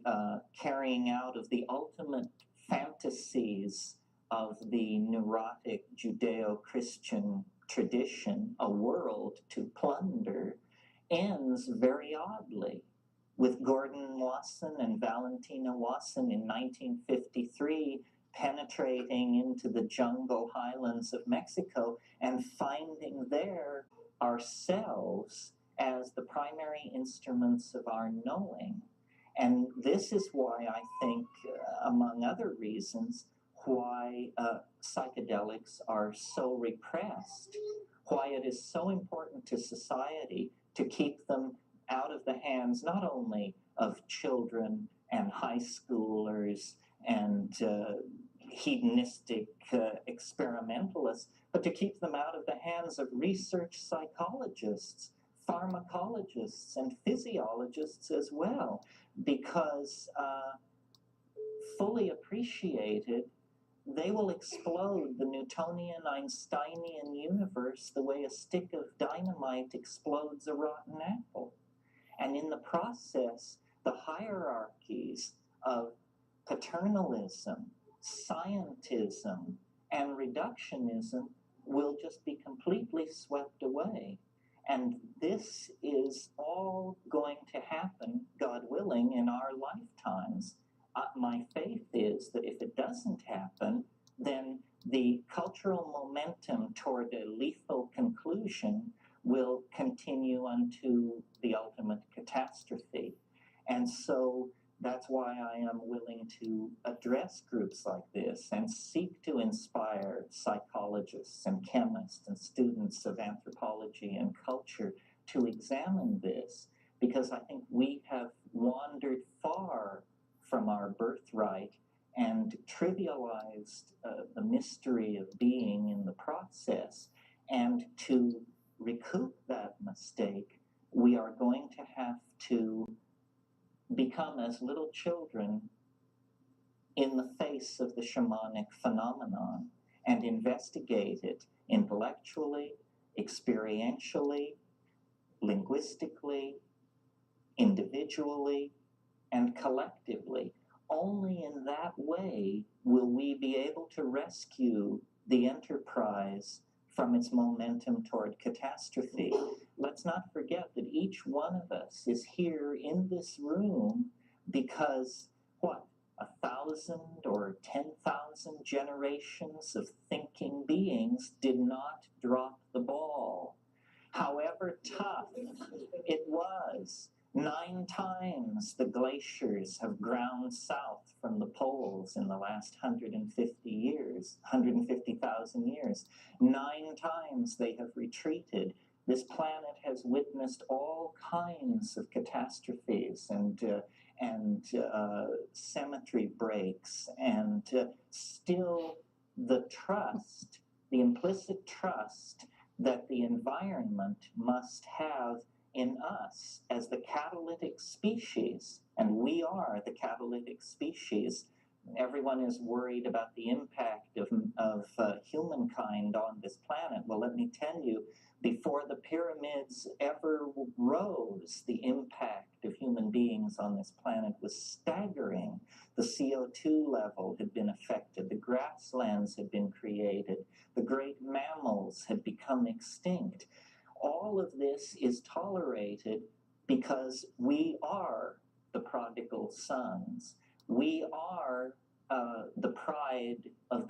carrying out of the ultimate fantasies of the neurotic Judeo-Christian tradition, a world to plunder, ends very oddly with Gordon Wasson and Valentina Wasson in 1953 penetrating into the jungle highlands of Mexico and finding there ourselves as the primary instruments of our knowing. And this is why I think, among other reasons, why psychedelics are so repressed, why it is so important to society to keep them out of the hands not only of children and high schoolers and hedonistic experimentalists, but to keep them out of the hands of research psychologists, pharmacologists, and physiologists as well, because fully appreciated, they will explode the Newtonian, Einsteinian universe the way a stick of dynamite explodes a rotten apple. And in the process, the hierarchies of paternalism, scientism, and reductionism will just be completely swept away. And this is all going to happen, God willing, in our lifetimes. My faith is that if it doesn't happen, then the cultural momentum toward a lethal conclusion will continue unto the ultimate catastrophe. And so that's why I am willing to address groups like this and seek to inspire psychologists and chemists and students of anthropology and culture to examine this, because I think we have wandered far from our birthright and trivialized the mystery of being in the process. And to recoup that mistake, we are going to have to become as little children in the face of the shamanic phenomenon and investigate it intellectually, experientially, linguistically, individually, and collectively. Only in that way will we be able to rescue the enterprise from its momentum toward catastrophe. Let's not forget that each one of us is here in this room because, 1,000 or 10,000 generations of thinking beings did not drop the ball. However tough it was, 9 times the glaciers have ground south from the poles in the last 150 years, 150,000 years. 9 times they have retreated. This planet has witnessed all kinds of catastrophes and symmetry breaks, and still the trust, the implicit trust that the environment must have in us as the catalytic species, and we are the catalytic species. Everyone is worried about the impact of humankind on this planet. Well, let me tell you, before the pyramids ever rose, the impact of human beings on this planet was staggering. The CO2 level had been affected. The grasslands had been created, the great mammals had become extinct. All of this is tolerated because we are the prodigal sons. We are the pride of